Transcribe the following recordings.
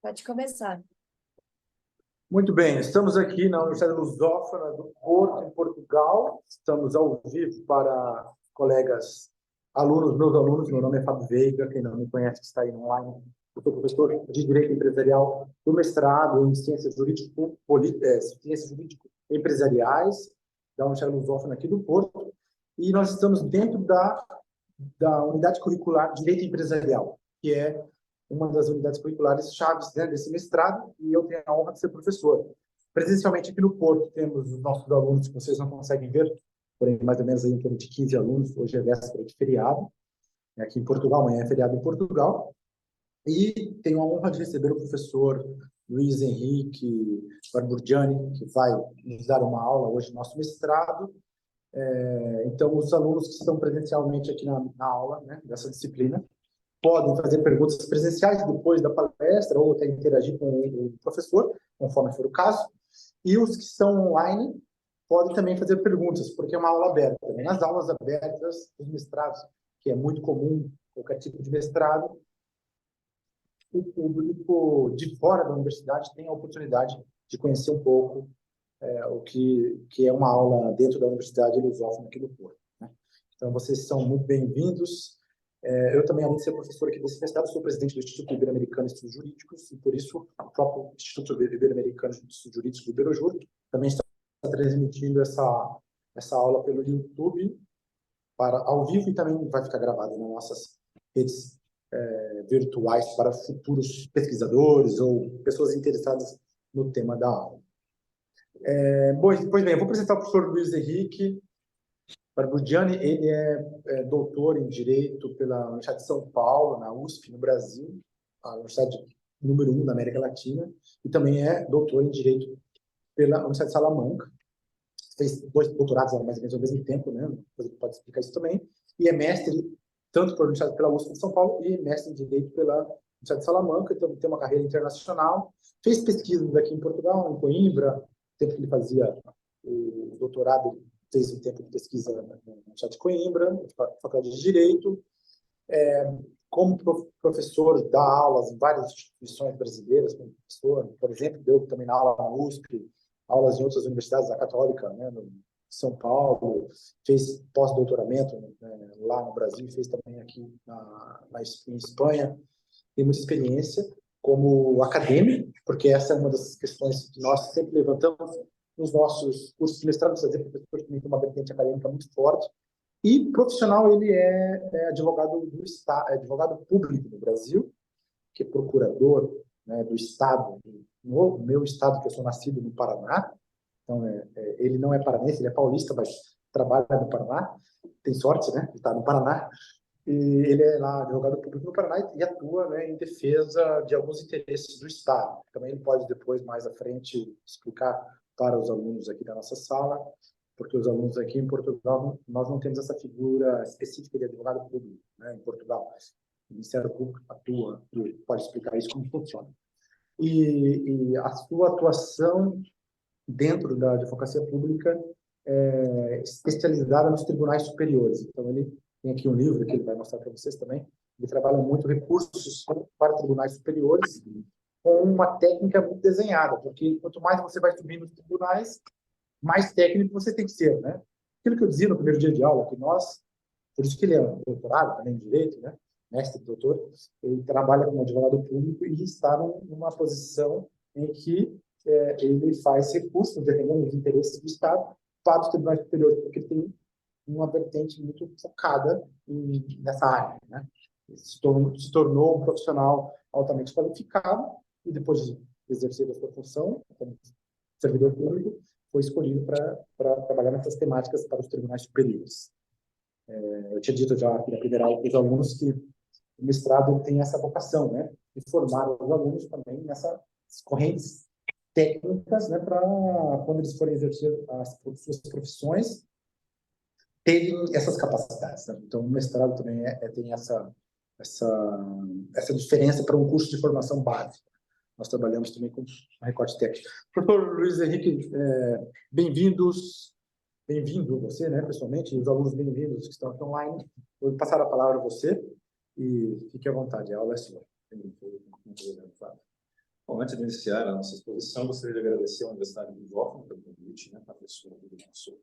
Pode começar. Muito bem, estamos aqui na Universidade Lusófona do Porto, em Portugal. Estamos ao vivo para colegas, alunos, meus alunos. Meu nome é Fábio Veiga, quem não me conhece, que está aí online. Eu sou professor de Direito Empresarial do mestrado em Ciências Jurídico-Empresariais da Universidade Lusófona aqui do Porto. E nós estamos dentro da unidade curricular Direito Empresarial, que é uma das unidades curriculares chaves, né, desse mestrado, e eu tenho a honra de ser professor. Presencialmente aqui no Porto temos os nossos alunos, que vocês não conseguem ver, porém mais ou menos aí em torno de 15 alunos. Hoje é véspera de feriado, aqui em Portugal, amanhã é feriado em Portugal, e tenho a honra de receber o professor Luiz Henrique Barburgiani, que vai nos dar uma aula hoje no nosso mestrado. Então, os alunos que estão presencialmente aqui na aula, né, dessa disciplina, podem fazer perguntas presenciais depois da palestra ou até interagir com o professor, conforme for o caso. E os que estão online podem também fazer perguntas, porque é uma aula aberta. Nas aulas abertas dos mestrados, que é muito comum, qualquer tipo de mestrado, o público de fora da universidade tem a oportunidade de conhecer um pouco o que é uma aula dentro da Universidade Lusófona aqui do Porto, né? Então, vocês são muito bem-vindos. Eu também, além de ser professor aqui desse mestrado, sou presidente do Instituto Ibero-Americano de Estudos Jurídicos, e por isso o próprio Instituto Ibero-Americano de Estudos Jurídicos do Iberojur também está transmitindo essa aula pelo YouTube ao vivo, e também vai ficar gravada nas nossas redes virtuais para futuros pesquisadores ou pessoas interessadas no tema da aula. Pois bem, eu vou apresentar o professor Luiz Henrique Barburgiani. Ele é doutor em Direito pela Universidade de São Paulo, na USP, no Brasil, a universidade número 1 da América Latina, e também é doutor em Direito pela Universidade de Salamanca. Fez 2 doutorados mais ou menos ao mesmo tempo, né? Você pode explicar isso também. E é mestre tanto pela USP de São Paulo e mestre em Direito pela Universidade de Salamanca. Então, tem uma carreira internacional. Fez pesquisas aqui em Portugal, em Coimbra. No tempo que ele fazia o doutorado, ele fez um tempo de pesquisa na Universidade de Coimbra, na Faculdade de Direito. Como professor, dá aulas em várias instituições brasileiras, como professor, por exemplo, deu também na aula na USP, aulas em outras universidades da Católica, né, no São Paulo, fez pós-doutoramento, né, lá no Brasil, fez também aqui em Espanha. Tem muita experiência como acadêmico, porque essa é uma das questões que nós sempre levantamos nos nossos cursos de mestrado. Por exemplo, o professor também tem uma vertente acadêmica muito forte. E profissional, ele é advogado do Estado, advogado público no Brasil, que é procurador, né, do Estado, no meu estado, que eu sou nascido no Paraná. Então, ele não é paranense, ele é paulista, mas trabalha no Paraná. Tem sorte, né? Ele está no Paraná. E ele é lá advogado público no Paraná e atua, né, em defesa de alguns interesses do Estado. Também ele pode depois, mais à frente, explicar para os alunos aqui da nossa sala, porque os alunos aqui em Portugal, nós não temos essa figura específica de advogado público, né, em Portugal. O Ministério Público atua, pode explicar isso como funciona. E a sua atuação dentro da advocacia pública especializada nos tribunais superiores. Então, ele tem aqui um livro que ele vai mostrar para vocês também. Ele trabalha muito recursos para tribunais superiores com uma técnica muito desenhada, porque quanto mais você vai subir nos tribunais, mais técnico você tem que ser, né? Aquilo que eu dizia no primeiro dia de aula, que nós, por isso que ele é um doutorado também em Direito, né? Mestre, doutor, ele trabalha como advogado público e está numa posição em que ele faz recursos, defendendo os interesses do Estado, para os tribunais superiores, porque ele tem uma vertente muito focada nessa área, né? Ele se tornou um profissional altamente qualificado e, depois de exercer a sua função como servidor público, foi escolhido para trabalhar nessas temáticas para os tribunais superiores. Eu tinha dito já aqui na primeira aula para os alunos que o mestrado tem essa vocação, né, de formar os alunos também nessas correntes técnicas, né, para quando eles forem exercer as suas profissões, terem essas capacidades, né? Então, o mestrado também tem essa diferença para um curso de formação básica. Nós trabalhamos também com recorte técnico. Professor Luiz Henrique, bem-vindo você, né, pessoalmente, e os alunos bem-vindos que estão aqui online. Vou passar a palavra a você e fique à vontade, a aula é sua. Bom, antes de iniciar a nossa exposição, gostaria de agradecer à Universidade de Lusófona pelo convite, né, professor do nosso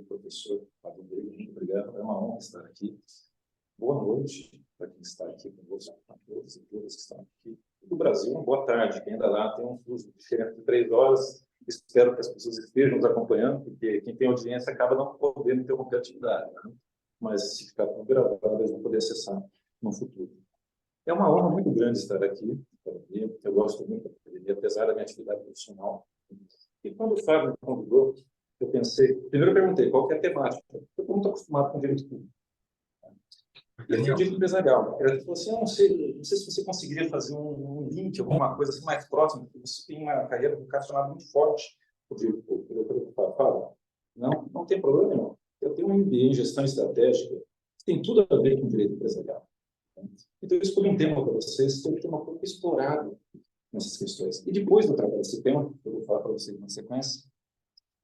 professor Fábio Bego, muito obrigado, é uma honra estar aqui. Boa noite para quem está aqui conosco, a todos e todas que estão aqui do Brasil. Uma boa tarde, que ainda lá tem um fuso diferente de 3 horas. Espero que as pessoas estejam nos acompanhando, porque quem tem audiência acaba não podendo interromper a atividade, né? Mas se ficar tudo gravado, eles vão poder acessar no futuro. É uma honra muito grande estar aqui, eu gosto muito da academia, apesar da minha atividade profissional. E quando o Fábio me convidou, eu pensei, primeiro eu perguntei qual que é a temática. Eu estou muito acostumado com direito público. E eu direito empresarial. Ele falou assim, eu não sei se você conseguiria fazer um link, alguma coisa assim mais próxima, porque você tem uma carreira vocacionada muito forte para o direito público. Eu falei, Fábio, não tem problema nenhum. Eu tenho um MBA em gestão estratégica, que tem tudo a ver com direito empresarial. Então, eu escolhi um tema para vocês, que é um tema pouco explorado nessas questões. E depois do trabalho desse tema, eu vou falar para vocês na sequência,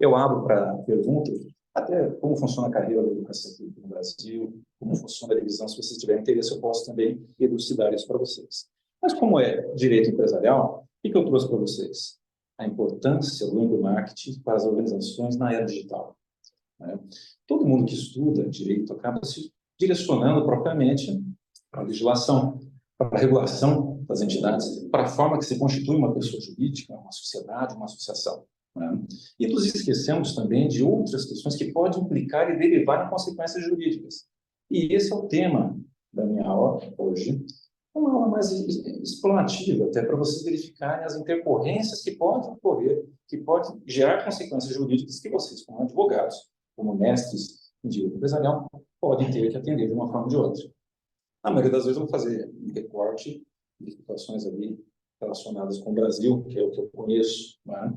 eu abro para perguntas, até como funciona a carreira da educação pública no Brasil, como funciona a divisão, se vocês tiverem interesse, eu posso também elucidar isso para vocês. Mas como é direito empresarial, o que eu trouxe para vocês? A importância do endomarketing para as organizações na era digital. Né? Todo mundo que estuda direito acaba se direcionando propriamente para a legislação, para a regulação das entidades, para a forma que se constitui uma pessoa jurídica, uma sociedade, uma associação. Né? E nos esquecemos também de outras questões que podem implicar e derivar em consequências jurídicas. E esse é o tema da minha aula hoje, uma aula mais explorativa, até para vocês verificarem as intercorrências que podem ocorrer, que podem gerar consequências jurídicas que vocês, como advogados, como mestres em direito empresarial, podem ter que atender de uma forma ou de outra. Na maioria das vezes eu vou fazer um recorte de situações ali relacionadas com o Brasil, que é o que eu conheço, né?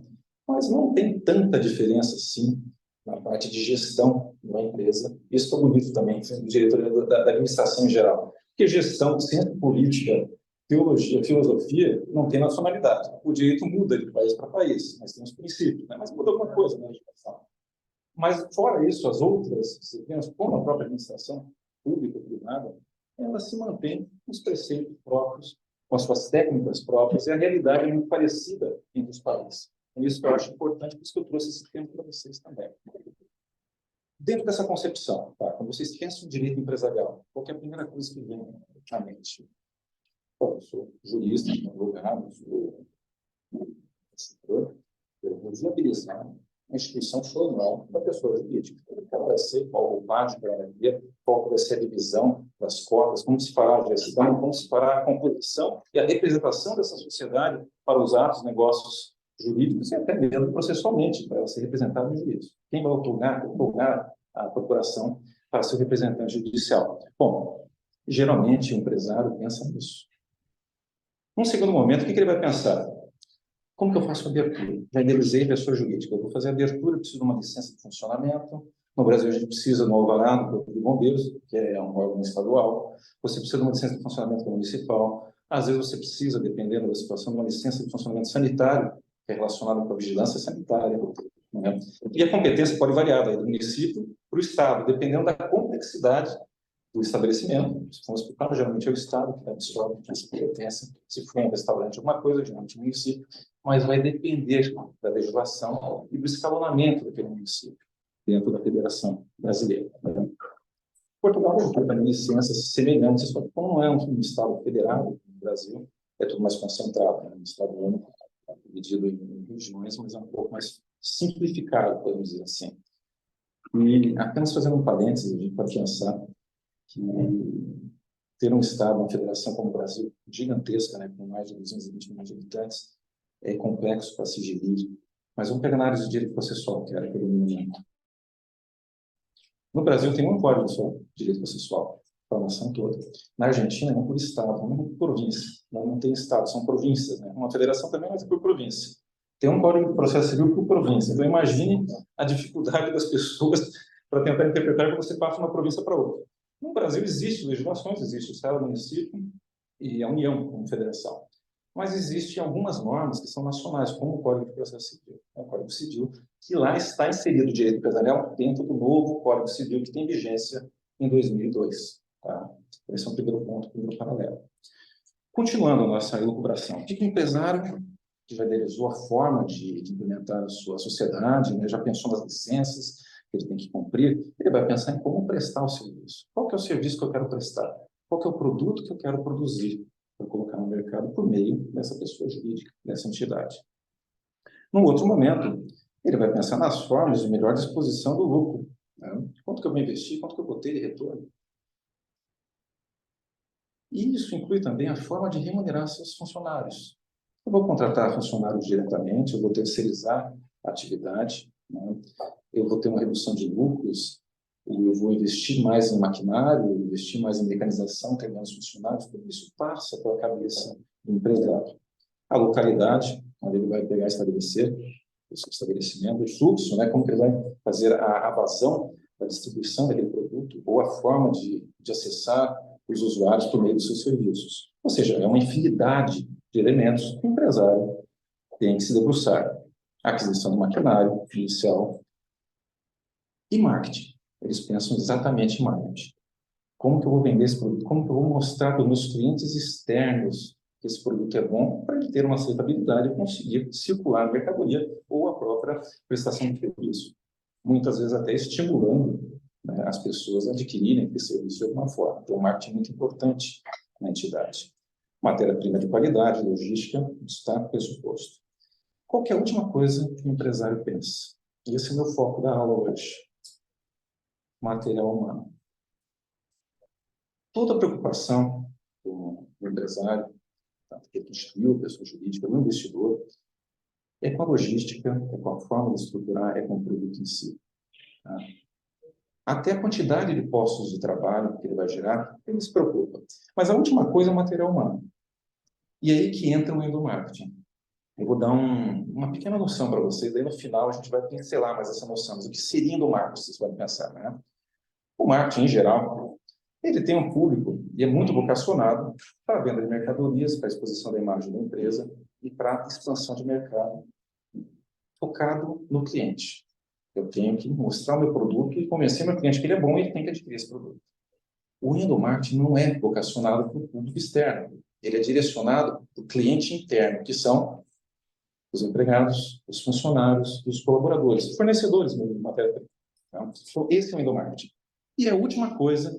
Mas não tem tanta diferença, assim, na parte de gestão de uma empresa. Isso é bonito também, do direito da administração em geral. Porque gestão, ciência política, teologia, filosofia, não tem nacionalidade. O direito muda de país para país, mas tem os princípios, né? Mas muda alguma coisa na legislação. Mas, fora isso, as outras disciplinas, como a própria administração pública, privada, ela se mantém com os preceitos próprios, com as suas técnicas próprias, e a realidade é muito parecida entre os países. É isso que eu acho importante, por isso que eu trouxe esse tema para vocês também. Dentro dessa concepção, tá? Quando vocês pensam em direito empresarial, qual é a primeira coisa que vem à mente? Bom, eu sou jurista, advogado, sou consultor, eu vou viabilizar a instituição formal da pessoa jurídica. Qual vai ser, qual a roupagem para ela ter, qual vai ser a divisão das cotas, como se fará a gestão, como se fará a composição e a representação dessa sociedade para os atos, negócios jurídicos e até mesmo processualmente, para ela ser representada no juízo. Quem vai outorgar a procuração para ser o representante judicial? Bom, geralmente o empresário pensa nisso. Num segundo momento, o que ele vai pensar? Como que eu faço a abertura? Já idealizei a pessoa jurídica. Eu vou fazer a abertura, eu preciso de uma licença de funcionamento. No Brasil, a gente precisa do alvará do Corpo de Bombeiros, que é um órgão estadual. Você precisa de uma licença de funcionamento municipal. Às vezes, você precisa, dependendo da situação, de uma licença de funcionamento sanitário, que é relacionada com a vigilância sanitária. Né? E a competência pode variar do município para o Estado, dependendo da complexidade do estabelecimento. Se for um hospital, geralmente é o Estado que absorve essa competência. Se for um restaurante, alguma coisa, geralmente é o município. Mas vai depender da legislação e do escalonamento daquele município dentro da Federação Brasileira. Portugal tem também licenças semelhantes, só que como não é um Estado federado no Brasil, é tudo mais concentrado, né? Um Estado único, dividido em regiões, mas é um pouco mais simplificado, podemos dizer assim. E apenas fazendo um parênteses, a gente pode pensar que ter um Estado, uma federação como o Brasil, gigantesca, né, com mais de 220 milhões de habitantes, é complexo para se gerir. Mas vamos pegar na área de direito processual, que era aquele momento. No Brasil tem um código só de direito processual, para a nação toda. Na Argentina é um por Estado, não por província. Não tem Estado, são províncias. Né? Uma federação também, mas é por província. Tem um código de processo civil por província. Então imagine a dificuldade das pessoas para tentar interpretar como você passa de uma província para outra. No Brasil existem legislações, existe o Estado, o município e a União como federação. Mas existem algumas normas que são nacionais, como o Código de Processo Civil, o Código Civil, que lá está inserido o direito empresarial dentro do novo Código Civil que tem vigência em 2002. Tá? Esse é o primeiro ponto, o primeiro paralelo. Continuando a nossa elucubração, o que o empresário que já idealizou a forma de implementar a sua sociedade, né? Já pensou nas licenças que ele tem que cumprir, ele vai pensar em como prestar o serviço. Qual que é o serviço que eu quero prestar? Qual que é o produto que eu quero produzir para colocar no mercado por meio dessa pessoa jurídica, dessa entidade? Num outro momento, ele vai pensar nas formas de melhor disposição do lucro, né? Quanto que eu vou investir, quanto que eu vou ter de retorno. E isso inclui também a forma de remunerar seus funcionários. Eu vou contratar funcionários diretamente, eu vou terceirizar a atividade, né? Eu vou ter uma redução de lucros, e eu vou investir mais em maquinário, investir mais em mecanização, ter menos funcionários, tudo isso passa pela cabeça do empresário. A localidade, onde ele vai pegar e estabelecer o seu estabelecimento, o fluxo, né? Como que ele vai fazer a vazão da distribuição daquele produto, ou a forma de acessar os usuários por meio dos seus serviços. Ou seja, é uma infinidade de elementos que o empresário tem que se debruçar. Aquisição do maquinário inicial e marketing. Eles pensam exatamente em marketing. Como que eu vou vender esse produto? Como que eu vou mostrar para os meus clientes externos que esse produto é bom para ele ter uma aceitabilidade e conseguir circular a mercadoria ou a própria prestação de serviço. Muitas vezes até estimulando, né, as pessoas a adquirirem esse serviço de alguma forma. Então, o marketing é muito importante na entidade. Matéria-prima de qualidade, logística, está pressuposto. Qual que é a última coisa que o empresário pensa? E esse é o meu foco da aula hoje. Material humano. Toda a preocupação do empresário, tanto que ele instituiu a pessoa jurídica, do investidor, é com a logística, é com a forma de estruturar, é com o produto em si. Tá? Até a quantidade de postos de trabalho que ele vai gerar, ele se preocupa. Mas a última coisa é o material humano. E aí que entra o endomarketing. Eu vou dar uma pequena noção para vocês, aí no final a gente vai pincelar mais essa noção do que seria endomarketing, vocês podem pensar, né? O marketing, em geral, ele tem um público e é muito vocacionado para a venda de mercadorias, para a exposição da imagem da empresa e para a expansão de mercado focado no cliente. Eu tenho que mostrar o meu produto e convencer meu cliente que ele é bom e ele tem que adquirir esse produto. O endomarketing não é vocacionado para o público externo. Ele é direcionado para o cliente interno, que são os empregados, os funcionários e os colaboradores, os fornecedores mesmo de matéria-prima. Tá? Então, esse é o endomarketing. E a última coisa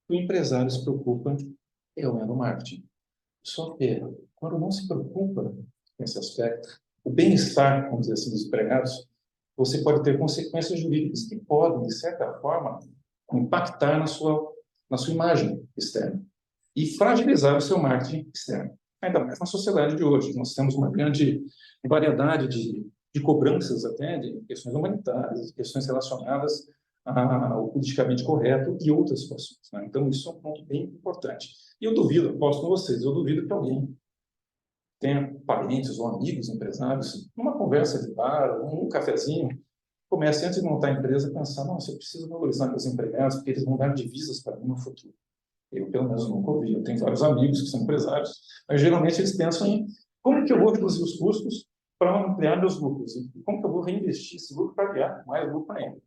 que o empresário se preocupa é o endomarketing. Só que, quando não se preocupa com esse aspecto, o bem-estar, vamos dizer assim, dos empregados, você pode ter consequências jurídicas que podem, de certa forma, impactar na sua imagem externa e fragilizar o seu marketing externo. Ainda mais na sociedade de hoje. Nós temos uma grande variedade de cobranças até, de questões humanitárias, de questões relacionadas ao politicamente correto e outras situações. Né? Então, isso é um ponto bem importante. E eu duvido, aposto com vocês, eu duvido que alguém tenha parentes ou amigos empresários, numa conversa de bar, um cafezinho, comece antes de montar a empresa a pensar, nossa, eu preciso valorizar meus empregados, porque eles vão dar divisas para mim no futuro. Eu, pelo menos, nunca ouvi. Eu tenho vários amigos que são empresários, mas geralmente eles pensam em como que eu vou reduzir os custos para ampliar meus lucros e como que eu vou reinvestir esse lucro para criar mais lucro ainda.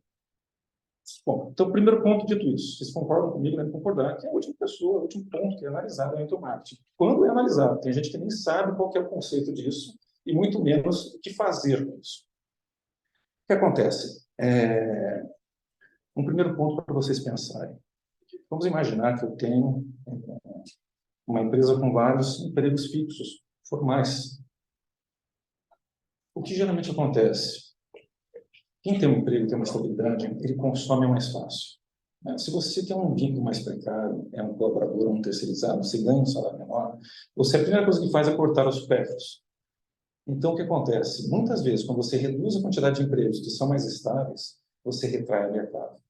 Bom, então, primeiro ponto dito isso, vocês concordam comigo, devem concordar, que é a última pessoa, o último ponto que é analisado é o endomarketing. Quando é analisado, tem gente que nem sabe qual que é o conceito disso e muito menos o que fazer com isso. O que acontece? Um primeiro ponto para vocês pensarem. Vamos imaginar que eu tenho uma empresa com vários empregos fixos, formais. O que geralmente acontece? Quem tem um emprego, tem uma estabilidade, ele consome mais fácil. Se você tem um vínculo mais precário, é um colaborador, um terceirizado, você ganha um salário menor, a primeira coisa que faz é cortar os supérfluos. Então, o que acontece? Muitas vezes, quando você reduz a quantidade de empregos que são mais estáveis, você retrai o mercado.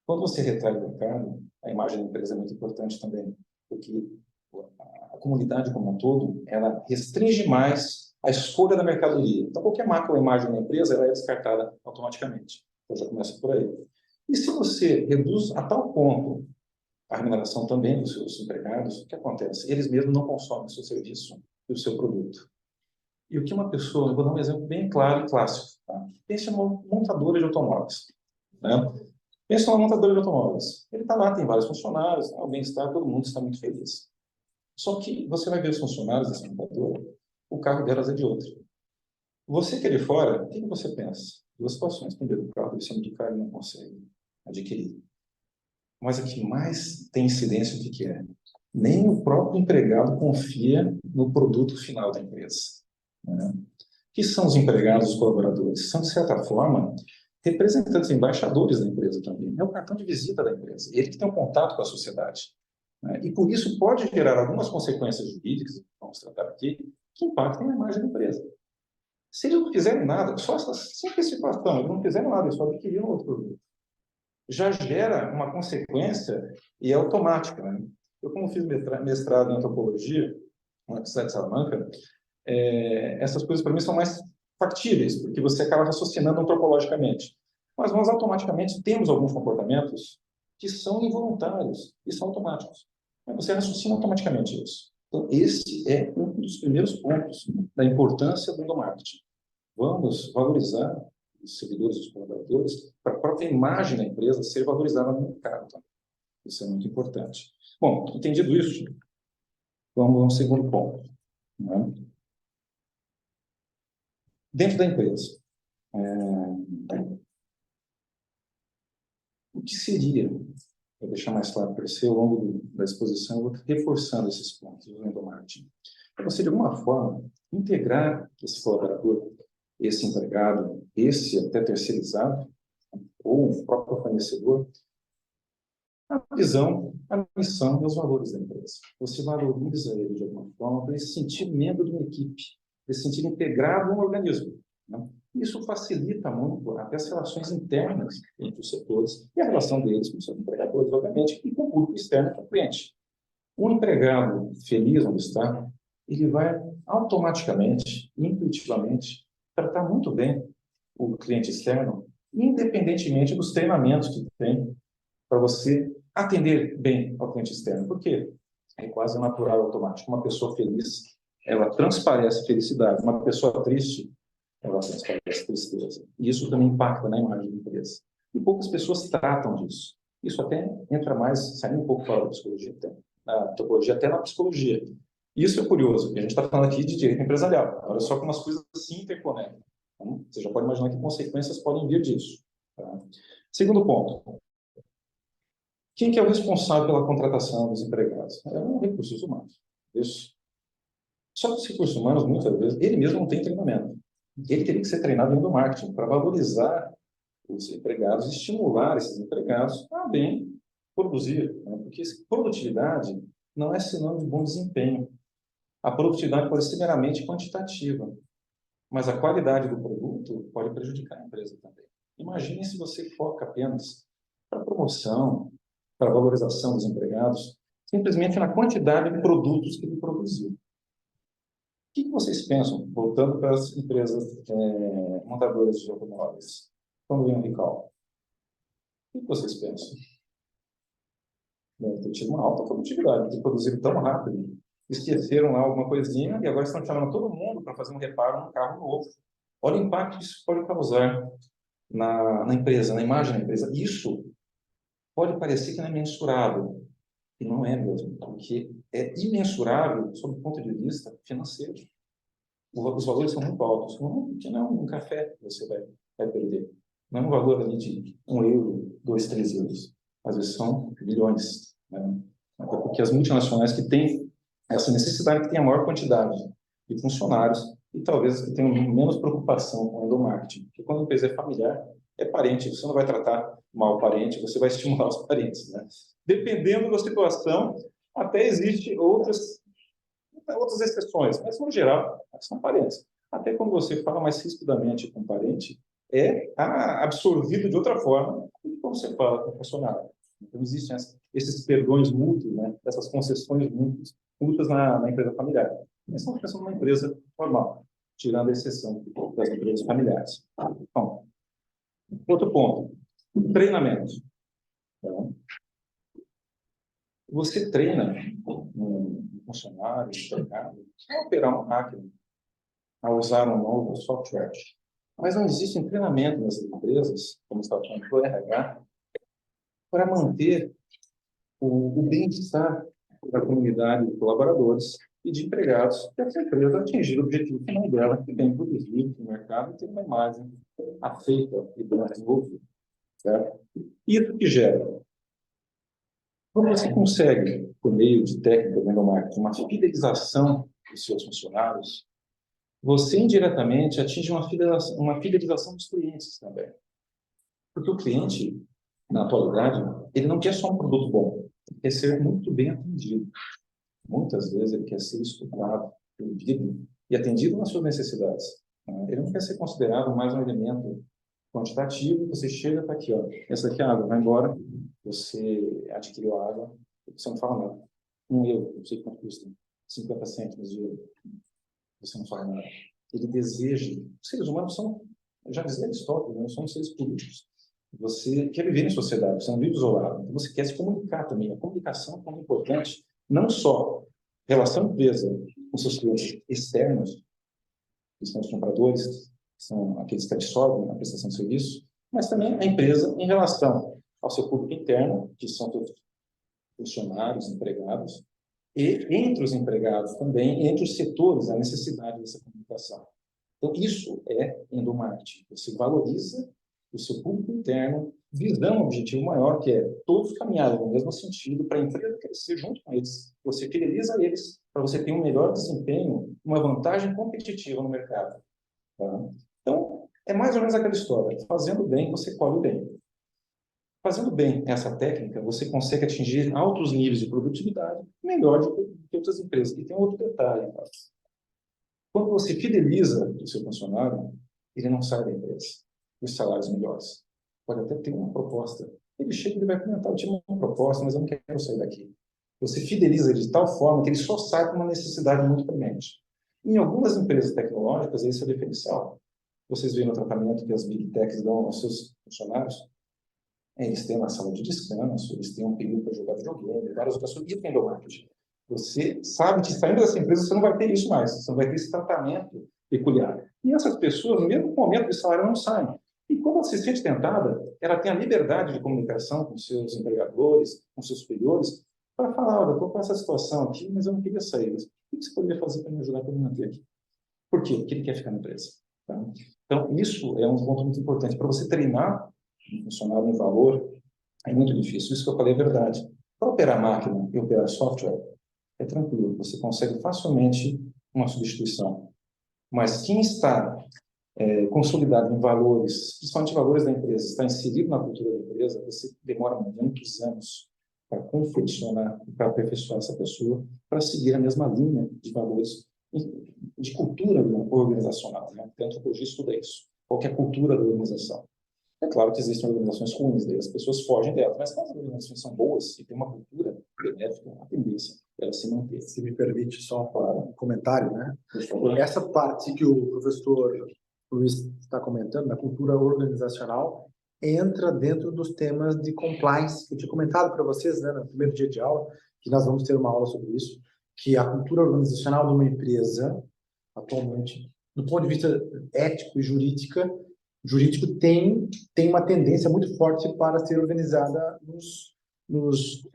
Quando você retrai o mercado, a imagem da empresa é muito importante também, porque a comunidade como um todo, ela restringe mais a escolha da mercadoria. Então, qualquer marca ou imagem da empresa, ela é descartada automaticamente. Então, já começa por aí. E se você reduz a tal ponto a remuneração também dos seus empregados, o que acontece? Eles mesmos não consomem o seu serviço e o seu produto. E o que uma pessoa, eu vou dar um exemplo bem claro e clássico. Tá? Pense numa montadora de automóveis. Né? Pense numa montadora de automóveis. Ele está lá, tem vários funcionários, o bem-estar, todo mundo está muito feliz. Só que você vai ver os funcionários dessa montadora, o carro delas é de outra. Você que é de fora, o que você pensa? Duas situações. Primeiro, o carro deve muito caro e não consegue adquirir. Mas a que mais tem incidência, o que é? Nem o próprio empregado confia no produto final da empresa, né? O que são os empregados, os colaboradores? São, de certa forma, representantes, embaixadores da empresa também. É o cartão de visita da empresa. Ele que tem um contato com a sociedade, né? E por isso pode gerar algumas consequências jurídicas, que vamos tratar aqui, que impactem a imagem da empresa. Se eles não fizerem nada, só essa simples situação, eles não fizeram nada, eles só adquiriram outro produto, já gera uma consequência e é automática, né? Eu, como fiz mestrado em antropologia na Universidade de Salamanca, essas coisas para mim são mais factíveis, porque você acaba raciocinando antropologicamente. Mas nós automaticamente temos alguns comportamentos que são involuntários e são automáticos. Você raciocina automaticamente isso. Então, esse é um dos primeiros pontos da importância do endomarketing. Vamos valorizar os servidores, os colaboradores, para a própria imagem da empresa ser valorizada no mercado também. Isso é muito importante. Bom, entendido isso, vamos ao segundo ponto, né? Dentro da empresa, o que seria, para deixar mais claro para você, ao longo da exposição, eu vou reforçando esses pontos do endomarketing. Para você, de alguma forma, integrar esse colaborador, esse empregado, esse até terceirizado, ou o próprio fornecedor, a visão, a missão e os valores da empresa. Você valoriza ele de alguma forma para ele se sentir membro de uma equipe, para se sentir integrado em um organismo, né? Isso facilita muito até as relações internas entre os setores e a relação deles com os seus empregadores, obviamente, e com o público externo, com o cliente. Um empregado feliz onde está, ele vai automaticamente, intuitivamente, tratar muito bem o cliente externo, independentemente dos treinamentos que tem para você atender bem ao cliente externo. Por quê? É quase natural, automático. Uma pessoa feliz, ela transparece felicidade. Uma pessoa triste, ela transparece tristeza. E isso também impacta na imagem da empresa. E poucas pessoas tratam disso. Isso até entra mais, saindo um pouco fora da psicologia, até, na antropologia, até na psicologia. Isso é curioso, porque a gente está falando aqui de direito empresarial. Olha só como as coisas se interconectam. Então, você já pode imaginar que consequências podem vir disso. Tá? Segundo ponto. Quem que é o responsável pela contratação dos empregados? É um recursos humanos. Isso. Só que os recursos humanos, muitas vezes, ele mesmo não tem treinamento. Ele teria que ser treinado dentro do marketing para valorizar os empregados, estimular esses empregados a bem produzir, né? Porque produtividade não é sinônimo de bom desempenho. A produtividade pode ser meramente quantitativa, mas a qualidade do produto pode prejudicar a empresa também. Imagine se você foca apenas para promoção, para a valorização dos empregados, simplesmente na quantidade de produtos que ele produziu. O que vocês pensam, voltando para as empresas montadoras de automóveis, quando vem um recall? O que vocês pensam? Deve ter tido uma alta produtividade, porque produziram tão rápido, esqueceram lá alguma coisinha e agora estão chamando todo mundo para fazer um reparo num carro novo. Olha o impacto que isso pode causar na empresa, na imagem da empresa. Isso pode parecer que não é mensurável, e não é mesmo, porque é imensurável sob o ponto de vista financeiro. Os valores são muito altos. Não é um café que você vai perder. Não é um valor ali de 1 euro, 2, 3 euros. Às vezes são bilhões, né? Até porque as multinacionais que têm essa necessidade, que têm a maior quantidade de funcionários e talvez que tenham menos preocupação com o endomarketing. Porque quando a empresa é familiar, é parente, você não vai tratar mal o parente, você vai estimular os parentes, né? Dependendo da situação, até existe outras exceções, mas no geral são parentes. Até quando você fala mais rispidamente com o parente, é absorvido de outra forma do que quando você fala com o funcionário. Então existem esses perdões mútuos, né? Essas concessões mútuas na empresa familiar. Mas estamos pensando numa empresa formal, tirando a exceção das empresas familiares. Bom, outro ponto, treinamento. Então, você treina um funcionário, um empregado, a operar uma máquina, a usar um novo software. Mas não existe um treinamento nessas empresas, como está falando do RH, para manter o bem-estar da comunidade de colaboradores e de empregados, para essa empresa atingir o objetivo final dela, que bem produzir no mercado e ter uma imagem afeita e bem desenvolvida. Certo? Isso que gera. Quando você consegue, por meio de técnica do endomarketing, uma fidelização dos seus funcionários, você indiretamente atinge uma fidelização dos clientes também. Porque o cliente, na atualidade, ele não quer só um produto bom, ele quer ser muito bem atendido. Muitas vezes ele quer ser escutado, ouvido e atendido nas suas necessidades. Ele não quer ser considerado mais um elemento quantitativo, você chega, está aqui, ó, essa aqui é a água, vai embora, você adquiriu a água, você não fala nada. Eu não sei quanto custa, 50 cêntimos de euro, você não fala nada. Ele deseja, os seres humanos são, já dizia Aristóteles, não são seres políticos. Você quer viver em sociedade, você não vive isolado, então você quer se comunicar também. A comunicação é muito importante, não só relação empresa com seus clientes externos, que são os compradores, que são aqueles que absorvem a prestação de serviço, mas também a empresa em relação ao seu público interno, que são todos funcionários, empregados, e entre os empregados também, entre os setores, a necessidade dessa comunicação. Então, isso é endomarketing. Você valoriza o seu público interno, visando um objetivo maior, que é todos caminharem no mesmo sentido para a empresa crescer junto com eles. Você fideliza eles para você ter um melhor desempenho, uma vantagem competitiva no mercado. Tá? Então, é mais ou menos aquela história. Fazendo bem, você colhe o bem. Fazendo bem essa técnica, você consegue atingir altos níveis de produtividade, melhor do que outras empresas. E tem um outro detalhe, tá? Quando você fideliza o seu funcionário, ele não sai da empresa. Os salários melhores. Pode até ter uma proposta. Ele chega e vai comentar, eu tinha uma proposta, mas eu não quero sair daqui. Você fideliza ele de tal forma que ele só sai com uma necessidade muito premente. Em algumas empresas tecnológicas, esse é o diferencial. Vocês veem no tratamento que as Big Techs dão aos seus funcionários, eles têm uma sala de descanso, eles têm um período para jogar videogame, várias outras coisas, e tem endomarketing. Você sabe que saindo dessa empresa, você não vai ter isso mais, você não vai ter esse tratamento peculiar. E essas pessoas, no mesmo momento de salário, não saem. E quando ela se sente tentada, ela tem a liberdade de comunicação com seus empregadores, com seus superiores, para falar, olha, eu estou com essa situação aqui, mas eu não queria sair. Mas o que você poderia fazer para me ajudar para me manter aqui? Por quê? Porque ele quer ficar na empresa. Tá? Então, isso é um ponto muito importante. Para você treinar um funcionário em valor, é muito difícil. Isso que eu falei é verdade. Para operar máquina e operar software, é tranquilo. Você consegue facilmente uma substituição. Mas quem está consolidado em valores, principalmente valores da empresa, está inserido na cultura da empresa, você demora muitos anos para confeccionar e para aperfeiçoar essa pessoa para seguir a mesma linha de valores de cultura organizacional. Né? Então, a antropologia estuda isso. Qual que é a cultura da organização? É claro que existem organizações ruins, daí as pessoas fogem delas, mas quando as organizações são boas e tem uma cultura benéfica, a tendência é ela se manter. Se me permite só um comentário, né? Essa parte que o professor Luiz está comentando, da cultura organizacional, entra dentro dos temas de compliance, que eu tinha comentado para vocês, né, no primeiro dia de aula, que nós vamos ter uma aula sobre isso, que a cultura organizacional de uma empresa, atualmente, do ponto de vista ético e jurídico tem uma tendência muito forte para ser organizada nos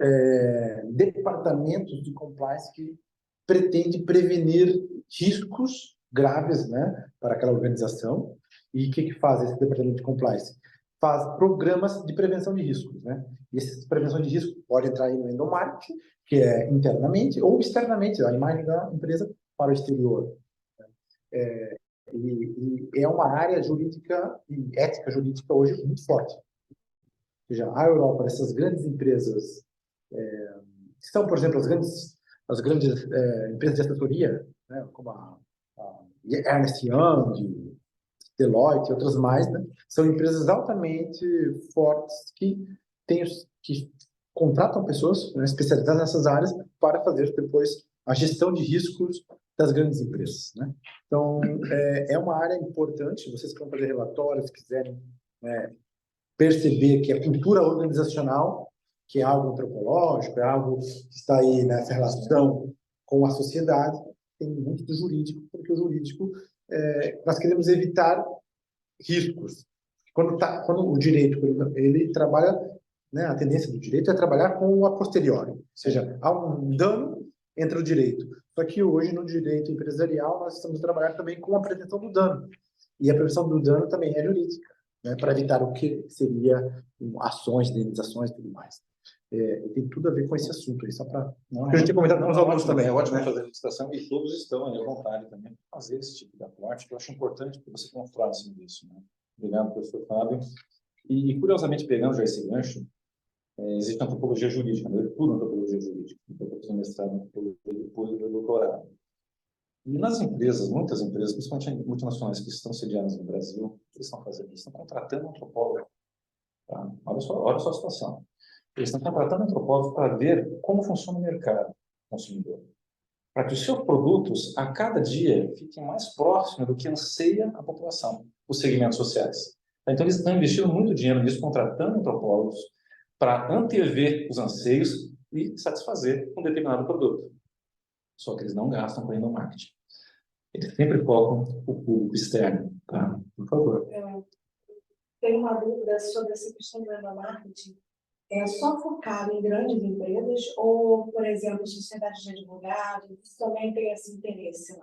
departamentos de compliance que pretende prevenir riscos graves, né, para aquela organização. E o que faz esse departamento de compliance? Faz programas de prevenção de riscos, né? E essa prevenção de risco pode entrar aí no endomarketing, que é internamente ou externamente, a imagem da empresa para o exterior. E é uma área jurídica e ética jurídica hoje muito forte. Ou seja, a Europa, essas grandes empresas, que são, por exemplo, as grandes empresas de assessoria, né, como a Ernst Young, Deloitte e outras mais, né, são empresas altamente fortes que contratam pessoas, né, especializadas nessas áreas para fazer depois a gestão de riscos das grandes empresas, né? Então, é uma área importante. Vocês que vão fazer relatórios, quiserem perceber que a cultura organizacional, que é algo antropológico, é algo que está aí nessa relação com a sociedade, tem muito do jurídico, porque o jurídico, nós queremos evitar riscos. Quando o direito ele trabalha, né, a tendência do direito é trabalhar com o a posteriori, ou seja, há um dano, entra o direito. Só que hoje, no direito empresarial, nós estamos trabalhando também com a prevenção do dano. E a prevenção do dano também é jurídica, né, para evitar o que seria ações, indenizações e tudo mais. Tem tudo a ver com esse assunto aí, só para... A gente comentar com os alunos também. É ótimo fazer a licitação e todos estão aí à vontade também para fazer esse tipo de aporte, que eu acho importante que você construa em cima disso. Né? Obrigado, professor Fábio. E, curiosamente, pegando já esse gancho, existe antropologia jurídica, né? Eu estudo antropologia jurídica, então eu fiz um mestrado em antropologia depois do meu doutorado. E nas empresas, muitas empresas, principalmente multinacionais que estão sediadas no Brasil, o que eles estão fazendo? Eles estão contratando um antropólogo. Tá? Olha só a situação. Eles estão contratando antropólogos para ver como funciona o mercado consumidor. Para que os seus produtos, a cada dia, fiquem mais próximos do que anseia a população, os segmentos sociais. Então, eles estão investindo muito dinheiro nisso, contratando antropólogos para antever os anseios e satisfazer um determinado produto. Só que eles não gastam com endomarketing. Eles sempre focam o público externo. Tá? Por favor. Tenho uma dúvida sobre essa questão do endomarketing. É só focado em grandes empresas ou, por exemplo, sociedades de advogados também tem esse interesse?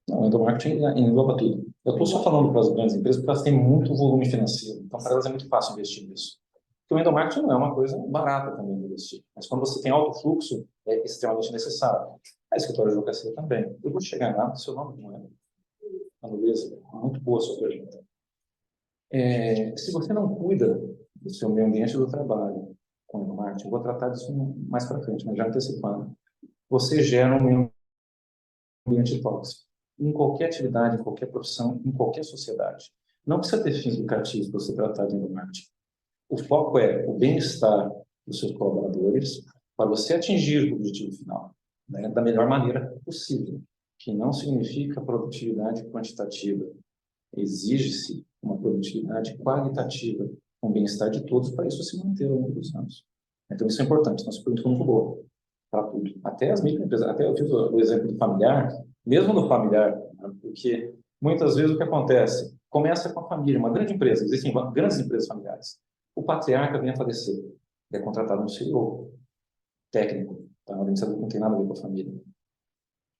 Não, o endomarketing engloba tudo. Eu estou só falando para as grandes empresas porque elas têm muito volume financeiro. Então, para elas é muito fácil investir nisso. Porque o endomarketing não é uma coisa barata também de investir. Mas quando você tem alto fluxo, é extremamente necessário. A escritório de advocacia também. Eu vou chegar lá, seu nome não é? A Luísa, muito boa a sua pergunta. Se você não cuida do seu meio ambiente do trabalho com o endomarketing, eu vou tratar disso mais para frente, mas já antecipando. Você gera um meio ambiente tóxico. Em qualquer atividade, em qualquer profissão, em qualquer sociedade. Não precisa ter fins lucrativos para você tratar de endomarketing. O foco é o bem-estar dos seus colaboradores para você atingir o objetivo final, né, da melhor maneira possível, que não significa produtividade quantitativa. Exige-se uma produtividade qualitativa, com o bem-estar de todos, para isso se manter ao longo dos anos. Então, isso é importante. Nossa pergunta muito boa para tudo. Até as microempresas, até eu fiz o exemplo do familiar, mesmo no familiar, né, porque muitas vezes o que acontece? Começa com a família, uma grande empresa, existem grandes empresas familiares. O patriarca vem a falecer, é contratado um CEO técnico, tá? A organização não tem nada a ver com a família.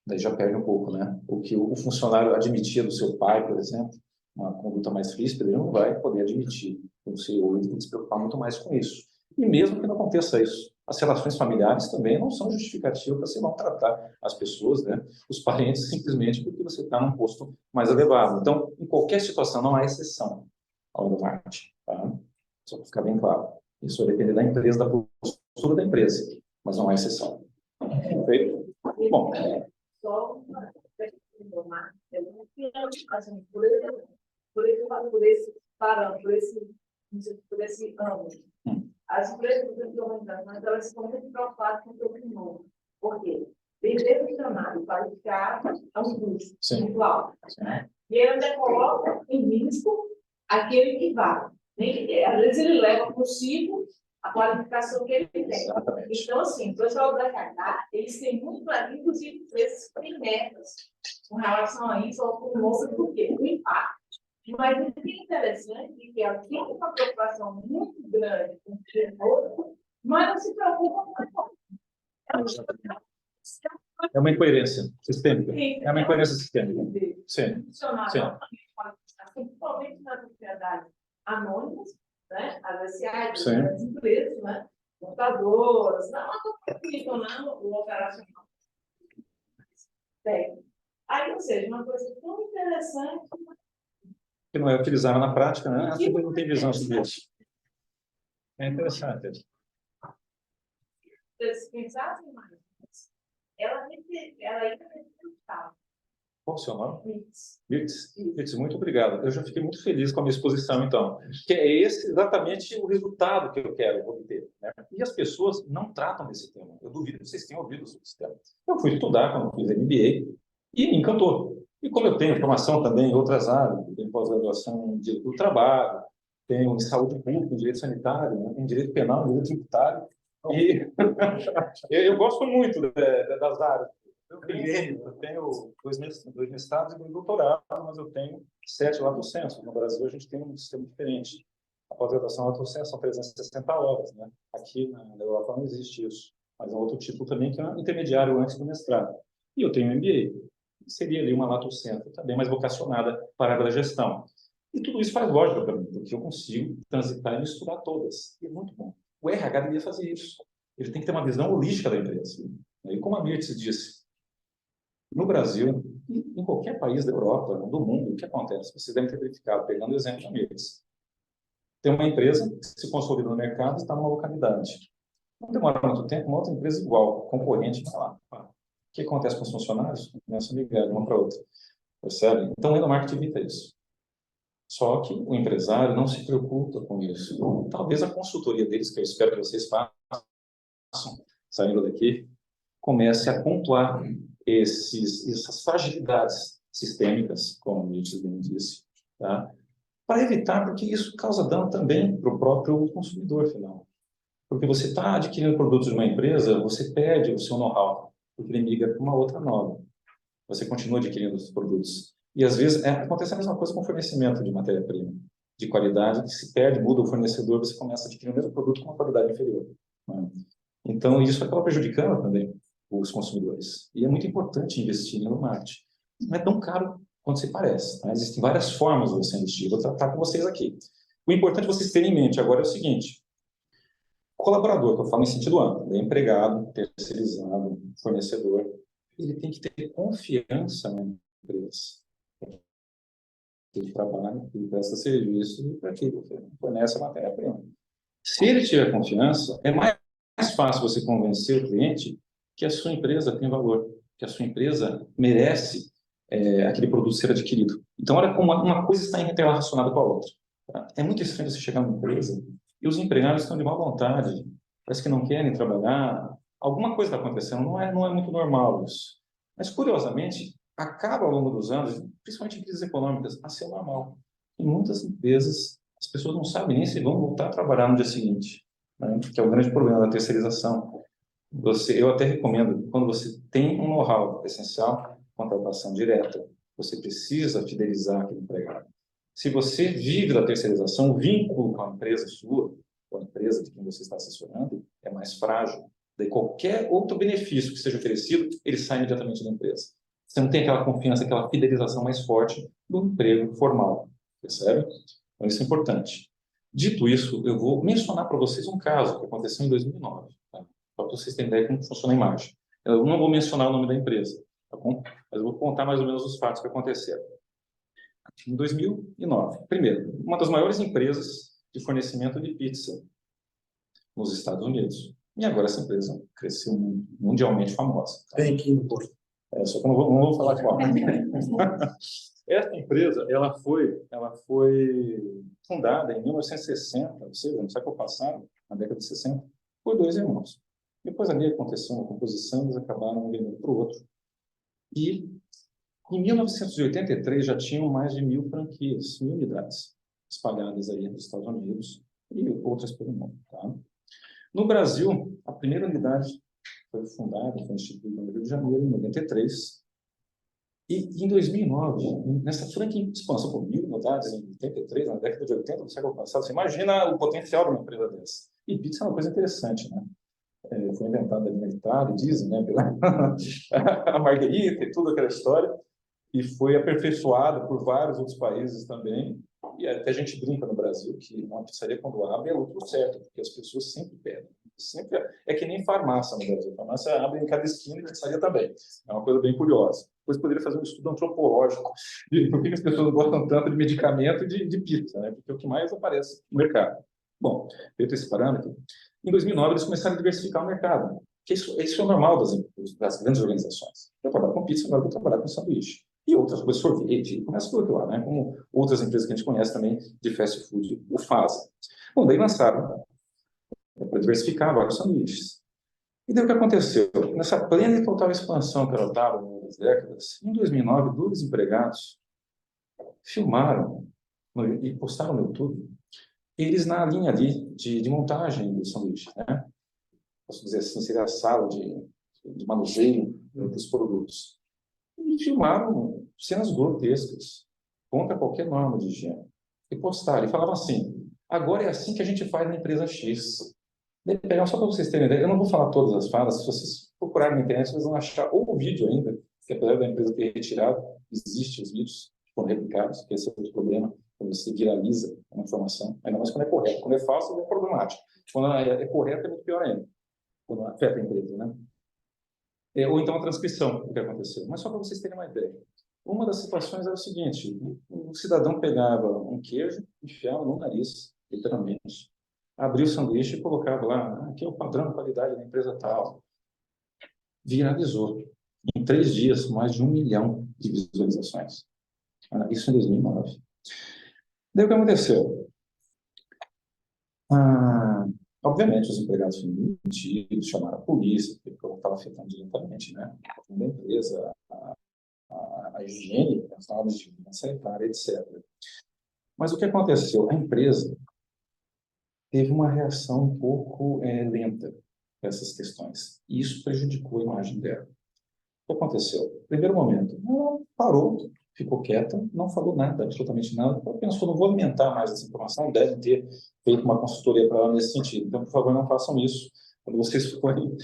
Daí já perde um pouco, né? O que o funcionário admitia do seu pai, por exemplo, uma conduta mais ríspida, ele não vai poder admitir. O CEO ele tem que se preocupar muito mais com isso. E mesmo que não aconteça isso, as relações familiares também não são justificativas para você maltratar as pessoas, né? Os parentes, simplesmente porque você está num posto mais elevado. Então, em qualquer situação, não há exceção ao endomarketing, tá? Só para ficar bem claro. Isso vai depender da empresa, da postura da empresa, mas não há exceção. Perfeito? Bom. Só uma por esse parâmetro, por esse âmbito. As empresas mas elas estão muito preocupadas com o seu novo. Por quê? Vender o funcionário qualificado é um custo muito alto. Né? E ele ainda coloca em risco aquele que vai. Às vezes ele leva consigo a qualificação que ele tem. Exatamente. Então, assim, o pessoal da Canadá, eles têm muito ali, inclusive, empresas que têm metas com relação a isso, ou com o porque o impacto. Mas o que é interessante é que aqui tem uma preocupação muito grande com o outro, mas não se preocupa com a coisa. É uma incoerência sistêmica. É uma incoerência sistêmica. Sim. Principalmente nas sociedades anônimas, né? As SAs, as empresas, né? Montadoras, não o operacional. Aí, ou seja, uma coisa tão interessante. Que não é utilizada na prática, né? As pessoas não têm visão sobre isso. É interessante. Se pensassem mais, ela ainda representava. Qual o seu nome? Mirtz, muito obrigado. Eu já fiquei muito feliz com a minha exposição, então. Que é esse exatamente o resultado que eu quero obter. Né? E as pessoas não tratam desse tema. Eu duvido que vocês tenham ouvido sobre esse tema. Eu fui estudar quando fiz MBA e me encantou. E como eu tenho formação também em outras áreas, tenho pós-graduação em direito do trabalho, tenho em saúde pública, em direito sanitário, né? Em direito penal, em direito tributário, e eu gosto muito das áreas. Eu tenho dois mestrados e 2 doutorados, mas eu tenho 7 lato sensu. No Brasil, a gente tem um sistema diferente. A pós-graduação lato sensu são 360 horas, né? Aqui na Europa não existe isso. mas há outro tipo também que é um intermediário antes do mestrado. E eu tenho um MBA. Seria ali uma lato sensu, também mais vocacionada para a área da gestão. E tudo isso faz lógica para mim, porque eu consigo transitar e misturar todas. E é muito bom. O RH deveria fazer isso. Ele tem que ter uma visão holística da empresa. E como a Mirtz disse, no Brasil, e em qualquer país da Europa, do mundo, o que acontece? Vocês devem ter verificado, pegando o exemplo da Mirtz. Tem uma empresa que se consolida no mercado e está numa localidade. Não demora muito tempo, uma outra empresa igual, concorrente, vai lá. O que acontece com os funcionários? Começam a migrar de uma para outra. Percebe? Então, o marketing evita isso. Só que o empresário não se preocupa com isso. Talvez a consultoria deles, que eu espero que vocês façam, saindo daqui, comece a pontuar essas fragilidades sistêmicas, como o Nietzsche bem disse, tá? Para evitar, porque isso causa dano também para o próprio consumidor final. Porque você está adquirindo produtos de uma empresa, você perde o seu know-how, porque ele migra para uma outra nova. Você continua adquirindo os produtos. E, às vezes, acontece a mesma coisa com o fornecimento de matéria-prima, de qualidade, que se perde, muda o fornecedor, você começa a adquirir o mesmo produto com uma qualidade inferior. Né? Então, isso acaba prejudicando também os consumidores. E é muito importante investir no marketing. Não é tão caro quanto se parece. Tá? Existem várias formas de você investir. Vou tratar com vocês aqui. O importante vocês terem em mente agora é o seguinte: colaborador, que eu falo em sentido amplo, é empregado, terceirizado, fornecedor, ele tem que ter confiança na empresa. Ele trabalha, ele presta serviço e para que ele fornece a matéria-prima. Se ele tiver confiança, é mais fácil você convencer o cliente que a sua empresa tem valor, que a sua empresa merece aquele produto ser adquirido. Então, olha como uma coisa está interrelacionada com a outra. Tá? É muito estranho você chegar numa empresa e os empregados estão de má vontade, parece que não querem trabalhar. Alguma coisa está acontecendo, não é muito normal isso. Mas, curiosamente, acaba ao longo dos anos, principalmente em crises econômicas, a ser normal. Em muitas empresas, as pessoas não sabem nem se vão voltar a trabalhar no dia seguinte, né? Que é o grande problema da terceirização. Eu até recomendo, quando você tem um know-how essencial, contratação direta, você precisa fidelizar aquele empregado. Se você vive da terceirização, o vínculo com a empresa sua, com a empresa de quem você está assessorando, é mais frágil. Daí qualquer outro benefício que seja oferecido, ele sai imediatamente da empresa. Você não tem aquela confiança, aquela fidelização mais forte do emprego formal, percebe? Então, isso é importante. Dito isso, eu vou mencionar para vocês um caso que aconteceu em 2009, tá? Para vocês terem ideia de como funciona a imagem. Eu não vou mencionar o nome da empresa, tá bom? Mas eu vou contar mais ou menos os fatos que aconteceram. Em 2009, primeiro, uma das maiores empresas de fornecimento de pizza nos Estados Unidos. E agora essa empresa cresceu mundialmente famosa. Tá? Tem aqui no posto. Só que eu não vou falar qual. Essa empresa, ela foi fundada em 1960, ou seja, no século passado, na década de 60, por dois irmãos. Depois ali aconteceu uma composição, eles acabaram vendendo para o outro. E em 1983 já tinham mais de 1.000 franquias, 1.000 unidades espalhadas aí nos Estados Unidos e outras pelo mundo. Tá? No Brasil, a primeira unidade foi fundada, foi instituída no Rio de Janeiro, em 93. E em 2009, nessa franca expansão por 1.000 unidades em 83, na década de 80 do século passado, você imagina o potencial de uma empresa dessa. E pizza é uma coisa interessante, né? Foi inventada ali na Itália, dizem, né? A margherita e tudo aquela história. E foi aperfeiçoada por vários outros países também. E até a gente brinca no Brasil que uma pizzaria, quando abre, é lucro certo, porque as pessoas sempre pedem. Sempre é que nem farmácia no Brasil. A farmácia abre em cada esquina e a pizzaria também. É uma coisa bem curiosa. Depois poderia fazer um estudo antropológico de por que as pessoas gostam tanto de medicamento e de pizza, né? Porque é o que mais aparece no mercado. Bom, feito esse parâmetro, em 2009 eles começaram a diversificar o mercado. Que isso é o normal das grandes organizações. Eu trabalho com pizza, agora vou trabalhar com sanduíche. E outras coisas, sorvete, começa por outro lado, né? Como outras empresas que a gente conhece também de fast food o fazem. Bom, daí lançaram para diversificar vários sanduíches. E daí o que aconteceu? Nessa plena e total expansão que ela estava nas décadas, em 2009, 2 empregados filmaram e postaram no YouTube eles na linha ali de montagem do sanduíche, né? Posso dizer assim, seria a sala de manuseio dos produtos. E filmaram cenas grotescas, contra qualquer norma de higiene. E postaram, e falavam assim: agora é assim que a gente faz na empresa X. Pegar só para vocês terem ideia, eu não vou falar todas as falas, se vocês procurarem na internet, vocês vão achar ou o vídeo ainda, que apesar da empresa ter retirado, existem os vídeos que foram replicados, que esse é outro problema, quando você viraliza uma informação, ainda mais quando é correta. Quando é falsa, é problemático. Quando é correta, é muito pior ainda, quando afeta a empresa, né? Ou então a transcrição do que aconteceu. Mas só para vocês terem uma ideia. Uma das situações era o seguinte, o cidadão pegava um queijo, enfiava no nariz, literalmente, abria o sanduíche e colocava lá, aqui é o padrão de qualidade da empresa tal. Viralizou. Em 3 dias, mais de 1 milhão de visualizações. Isso em 2009. Daí o que aconteceu? Obviamente, os empregados foram demitidos, chamaram a polícia, porque estava afetando diretamente, né? A empresa, a higiene, as normas de higiene sanitária, etc. Mas o que aconteceu? A empresa teve uma reação um pouco lenta a essas questões. E isso prejudicou a imagem dela. O que aconteceu? Primeiro momento, ela parou, ficou quieta, não falou nada, absolutamente nada. Ela pensou, não vou alimentar mais essa informação, deve ter feito uma consultoria para ela nesse sentido. Então, por favor, não façam isso quando vocês forem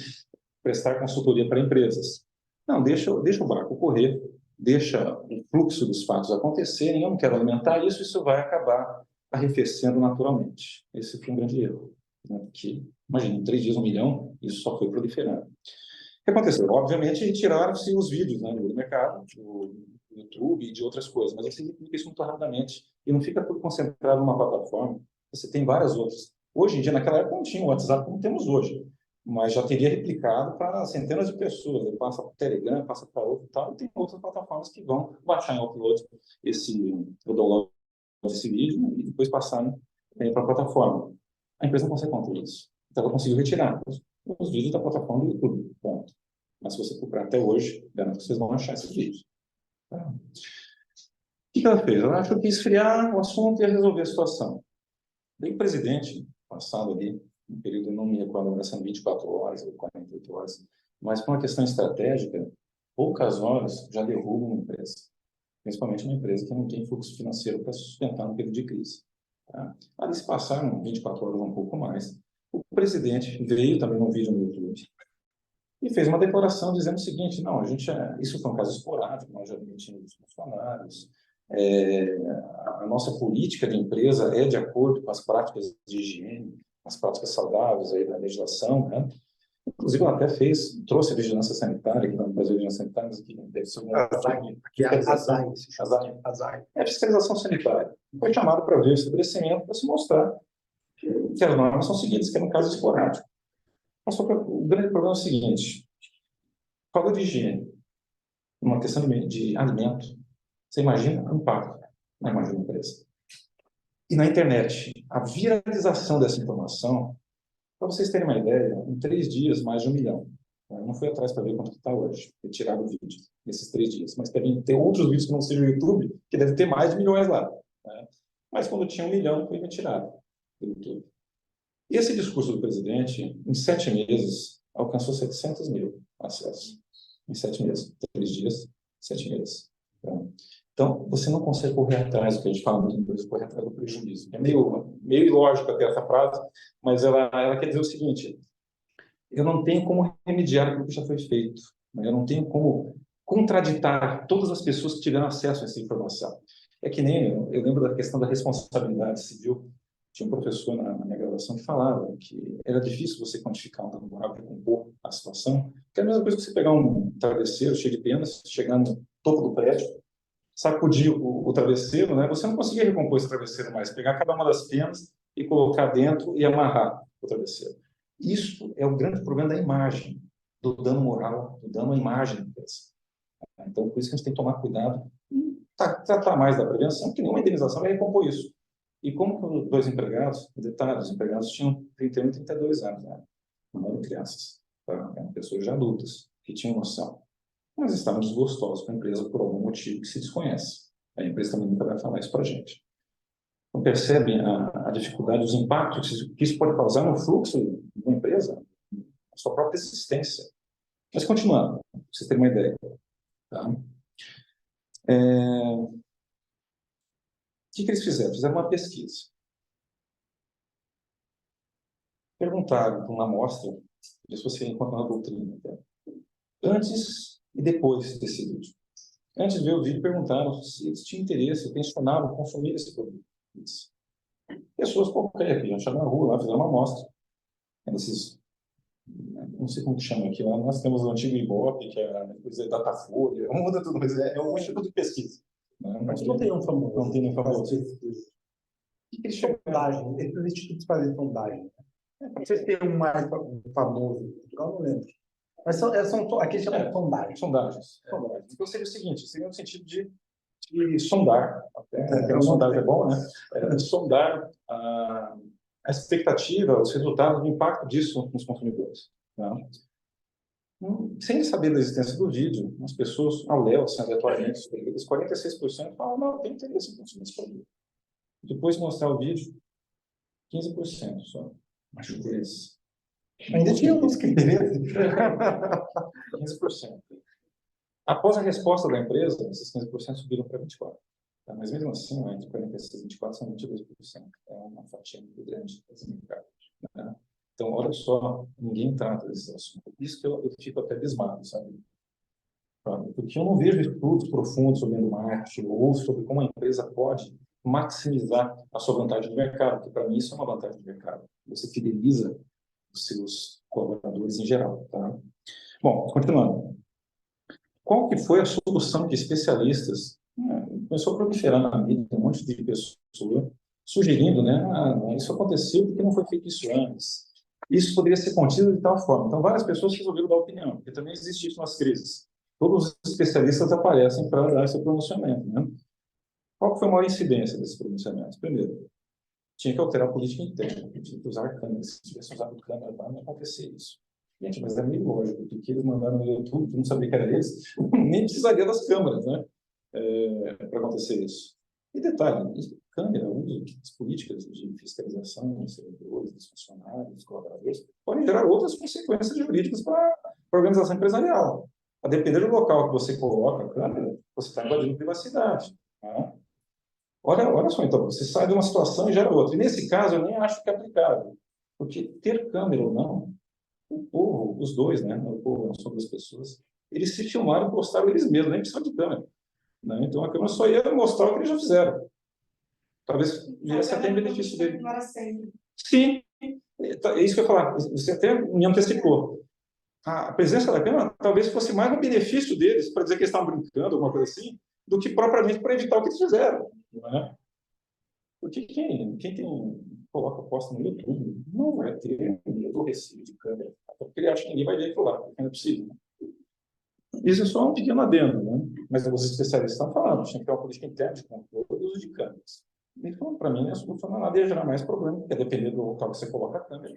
prestar consultoria para empresas. Não, deixa o barco correr, deixa o fluxo dos fatos acontecerem, eu não quero alimentar isso, isso vai acabar arrefecendo naturalmente. Esse foi um grande erro. Né? Que, imagina, em 3 dias, 1 milhão, isso só foi proliferando. O que aconteceu? Obviamente, retiraram-se os vídeos, né, do mercado, do YouTube e de outras coisas, mas você replica isso muito rapidamente e não fica tudo concentrado numa plataforma. Você tem várias outras. Hoje em dia, naquela época, não tinha o WhatsApp como temos hoje, mas já teria replicado para centenas de pessoas. Ele passa para o Telegram, passa para outro e tal, e tem outras plataformas que vão baixar em upload o download desse vídeo e depois passar para a plataforma. A empresa não consegue controlar isso. Então, ela conseguiu retirar os vídeos da plataforma do YouTube. Ponto. Mas se você procurar até hoje, garanto que vocês vão achar esses vídeos. Tá? O que ela fez? Ela achou que ia esfriar o assunto e ia resolver a situação. Daí o presidente, passado ali, no período, eu não me recordo, era sendo 24 horas ou 48 horas, mas por uma questão estratégica, poucas horas já derrubam uma empresa. Principalmente uma empresa que não tem fluxo financeiro para sustentar no período de crise. Tá? Ali se passaram 24 horas, um pouco mais. O presidente veio também num vídeo no YouTube e fez uma declaração dizendo o seguinte: não, isso foi um caso esporádico, nós já demitimos os funcionários, a nossa política de empresa é de acordo com as práticas de higiene, as práticas saudáveis aí da legislação, né? Inclusive, ela até trouxe a vigilância sanitária, que não faz vigilância sanitária, mas aqui deve ser uma... Aqui é a ASAI. É a fiscalização sanitária. Foi chamado para ver o estabelecimento para se mostrar que as normas são seguidas, que é um caso esporádico. Mas só que o grande problema é o seguinte: falta de higiene, uma questão de alimento, você imagina o impacto na imagem da empresa. E na internet, a viralização dessa informação, para vocês terem uma ideia, em 3 dias, mais de 1 milhão. Eu não fui atrás para ver quanto está hoje, retirado o vídeo nesses 3 dias. Mas devem ter outros vídeos que não sejam o YouTube, que deve ter mais de milhões lá. Né? Mas quando tinha 1 milhão, foi retirado do YouTube. E esse discurso do presidente, em 7 meses, alcançou 700 mil acessos. Em 7 meses. 3 dias, 7 meses. Então, você não consegue correr atrás do que a gente fala muito em inglês, correr atrás do prejuízo. É meio ilógico até essa frase, mas ela quer dizer o seguinte: eu não tenho como remediar aquilo que já foi feito. Né? Eu não tenho como contraditar todas as pessoas que tiveram acesso a essa informação. É que nem eu lembro da questão da responsabilidade civil. Tinha um professor na minha graduação que falava que era difícil você quantificar um dano moral para compor a situação, que é a mesma coisa que você pegar um travesseiro cheio de penas, chegar no topo do prédio, sacudir o travesseiro, né? Você não conseguia recompor esse travesseiro mais, pegar cada uma das penas e colocar dentro e amarrar o travesseiro. Isso é o grande problema da imagem, do dano moral, do dano à imagem da empresa. Então, por isso que a gente tem que tomar cuidado e tratar mais da prevenção, que nenhuma indenização vai recompor isso. E como 2 empregados, detalhe, os empregados tinham 31 e 32 anos, né? Não eram crianças, tá? Eram pessoas já adultas, que tinham noção. Mas estavam desgostosos com a empresa por algum motivo que se desconhece. A empresa também nunca vai falar isso para a gente. Então, percebem a dificuldade, os impactos que isso pode causar no fluxo de uma empresa, a sua própria existência. Mas, continuando, para vocês terem uma ideia. Tá? O que eles fizeram? Fizeram uma pesquisa. perguntaram para uma amostra, isso você encontra na doutrina, tá? Antes e depois desse vídeo. Antes de ver o vídeo, perguntaram se eles tinham interesse, tensionavam consumir esse produto. Pessoas qualquer, que acharam na rua, lá, fizeram uma amostra. Esses, não sei como que chama aqui, lá nós temos o antigo Ibope, que é a coisa da Datafolha, muda tudo, mas é um instituto de pesquisa. Né? Mas não tem um famoso. Não tem um famoso. Eles sondagem, esses institutos fazem sondagem. Não sei se tem um mais famoso em Portugal, não lembro. Mas aqui chamam de sondagem. Sondagens. Então seria o seguinte, seria no sentido de sondar, até, sondagem é bom, né? Sondar a expectativa, os resultados, o impacto disso nos consumidores. Tá? Sem saber da existência do vídeo, as pessoas, ao léu, assim, aleatoriamente, 46% falam, não, tem interesse em consumir esse produto. Depois de mostrar o vídeo, 15% só. Acho que eles... Ainda tinha alguns que interesse. 15%. Após a resposta da empresa, esses 15% subiram para 24%. Tá? Mas mesmo assim, entre 46% e 24% são 22%. É uma fatia muito grande desse mercado. Né? Então, olha só, ninguém trata desse assunto. Por isso que eu fico até abismado, sabe? Porque eu não vejo estudos profundos sobre o marketing ou sobre como a empresa pode maximizar a sua vantagem de mercado, porque para mim isso é uma vantagem de mercado. Você fideliza os seus colaboradores em geral. Tá? Bom, continuando. Qual que foi a solução de especialistas? Começou a proliferar na mídia, um monte de pessoas sugerindo, né? Isso aconteceu porque não foi feito isso antes. Isso poderia ser contido de tal forma. Então, várias pessoas resolveram dar opinião, porque também existe isso nas crises. Todos os especialistas aparecem para dar esse pronunciamento. Né? Qual foi a maior incidência desses pronunciamentos? Primeiro, tinha que alterar a política interna, tinha que usar câmeras. Se tivesse usado câmera, não ia acontecer isso. Gente, mas é meio lógico, porque eles mandaram no YouTube, tu não sabia que era eles, nem precisaria das câmeras, né? Para acontecer isso. E detalhe, câmera, uso das políticas de fiscalização dos servidores, dos funcionários, dos colaboradores, podem gerar outras consequências jurídicas para a organização empresarial. A depender do local que você coloca a câmera, você está invadindo privacidade. Tá? Olha só, então, você sai de uma situação e gera outra. E nesse caso, eu nem acho que é aplicável. Porque ter câmera ou não, o povo, os dois, né? O povo, não são duas pessoas, eles se filmaram e postaram eles mesmos, nem precisam de câmera. Né? Então, a câmera só ia mostrar o que eles já fizeram. Talvez viesse até em benefício dele. Sim, é isso que eu ia falar. Você até me antecipou. A presença da câmera talvez fosse mais um benefício deles, para dizer que eles estavam brincando, alguma coisa assim, do que propriamente para evitar o que eles fizeram. Né? Porque quem coloca posta no YouTube não vai ter medo do recibo de câmera, porque ele acha que ninguém vai ver aquilo lá, porque não é possível. Isso é só um pequeno adendo, né? Mas os especialistas estão falando, tinha que ter uma política interna de controle do uso de câmeras. Então, para mim, a solução não é nada, ia gerar mais problema, porque depender do local que você coloca a câmera.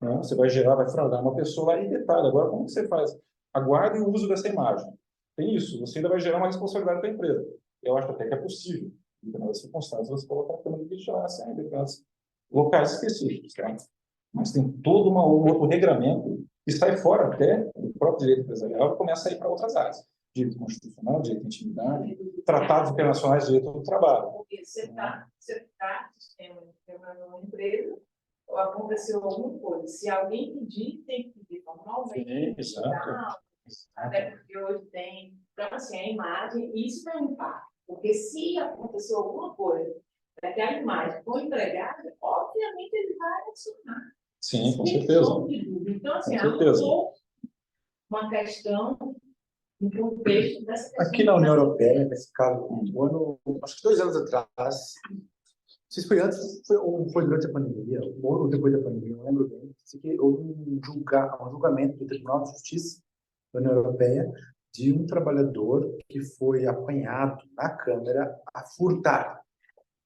Né? Você vai fraudar uma pessoa lá e detalhe. Agora, como que você faz? Aguarde o uso dessa imagem. Tem isso, você ainda vai gerar uma responsabilidade para a empresa. Eu acho até que é possível, em determinadas circunstâncias, você colocar a câmera de vigilância em determinados locais específicos. Tá? Mas tem todo um outro regramento que sai fora até do próprio direito empresarial e começa a ir para outras áreas. Direito constitucional, direito de intimidade, tratados internacionais de direito do trabalho. Porque você está numa empresa, ou aconteceu alguma coisa. Se alguém pedir, tem que pedir formalmente. Exato. Até porque hoje tem. Então, assim, a imagem, isso não é um impacto. Porque se aconteceu alguma coisa daquela imagem com o empregado, obviamente ele vai adicionar. Sim, com certeza. Então, assim, com certeza. Uma questão no contexto dessa questão. Aqui na União Europeia, nesse caso, acho que 2 anos atrás, não sei se foi antes ou foi durante a pandemia, ou depois da pandemia, não lembro bem, que houve um julgamento do Tribunal de Justiça da União Europeia de um trabalhador que foi apanhado na câmera a furtar.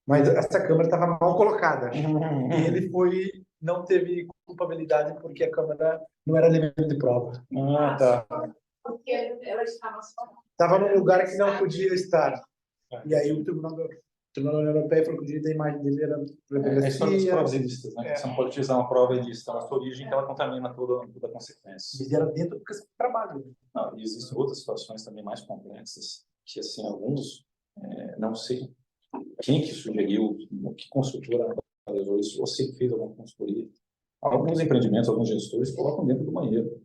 Mas essa câmera estava mal colocada. E ele não teve culpabilidade porque a câmera não era elemento de prova. Tá. Porque ela estava num lugar que não podia estar. E aí o Tribunal da União Europeia falou que o direito da imagem dele era a história das provas ilícitas, né? Você não pode utilizar uma prova ilícita na sua origem, que ela contamina toda a consequência. E era dentro do trabalho. Não, e existem outras situações também mais complexas, que assim, alguns, não sei quem que sugeriu, que consultora analisou isso, ou se fez alguma consultoria, Alguns empreendimentos, alguns gestores colocam dentro do banheiro.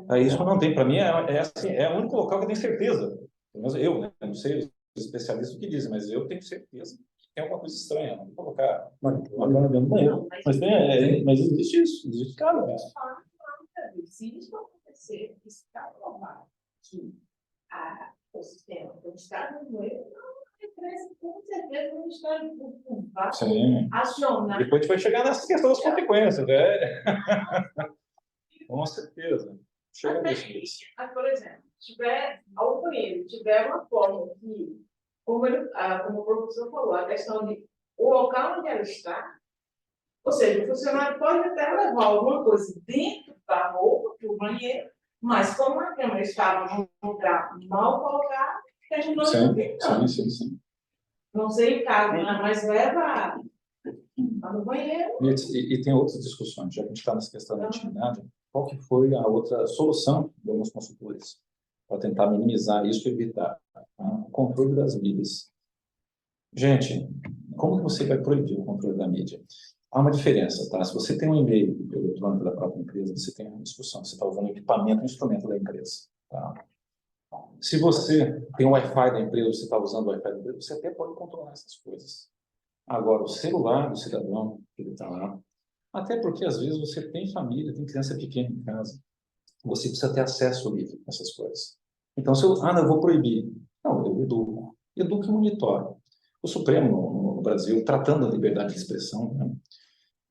Aí isso não tem, para mim, assim, é o único local que eu tenho certeza. Mas eu, né, não sei os especialistas o que dizem, mas eu tenho certeza que tem alguma coisa estranha. Não vou colocar uma câmera dentro do banheiro. Mas existe isso, existe cara. Se isso acontecer, isso está provado que o sistema do Estado no banheiro não cresce, com certeza, no Estado do acionar. Depois a gente vai chegar nessa questão das consequências, né? Com certeza. Chega nisso. Por exemplo, tiver ao banheiro, tiver uma forma que, como o professor falou, a questão de o local onde ela está, ou seja, o funcionário pode até levar alguma coisa dentro da roupa para o banheiro, mas como a câmera estava num lugar mal colocado, terminou Sim. Não sei o caso, né? Mas leva no banheiro. E tem outras discussões, já que a gente está nessa questão da intimidade, qual que foi a outra solução de alguns consultores para tentar minimizar isso e evitar o controle das mídias? Gente, como que você vai proibir o controle da mídia? Há uma diferença, tá? Se você tem um e-mail eletrônico da própria empresa, você tem uma discussão, você está usando equipamento, instrumento da empresa, tá? Se você tem o Wi-Fi da empresa, você está usando o Wi-Fi da empresa, você até pode controlar essas coisas. Agora, o celular do cidadão, que ele está lá, até porque às vezes você tem família, tem criança pequena em casa, você precisa ter acesso livre a essas coisas. Então, se eu, não, eu vou proibir. Não, eu educo e monitora. O Supremo, no Brasil, tratando da liberdade de expressão, né,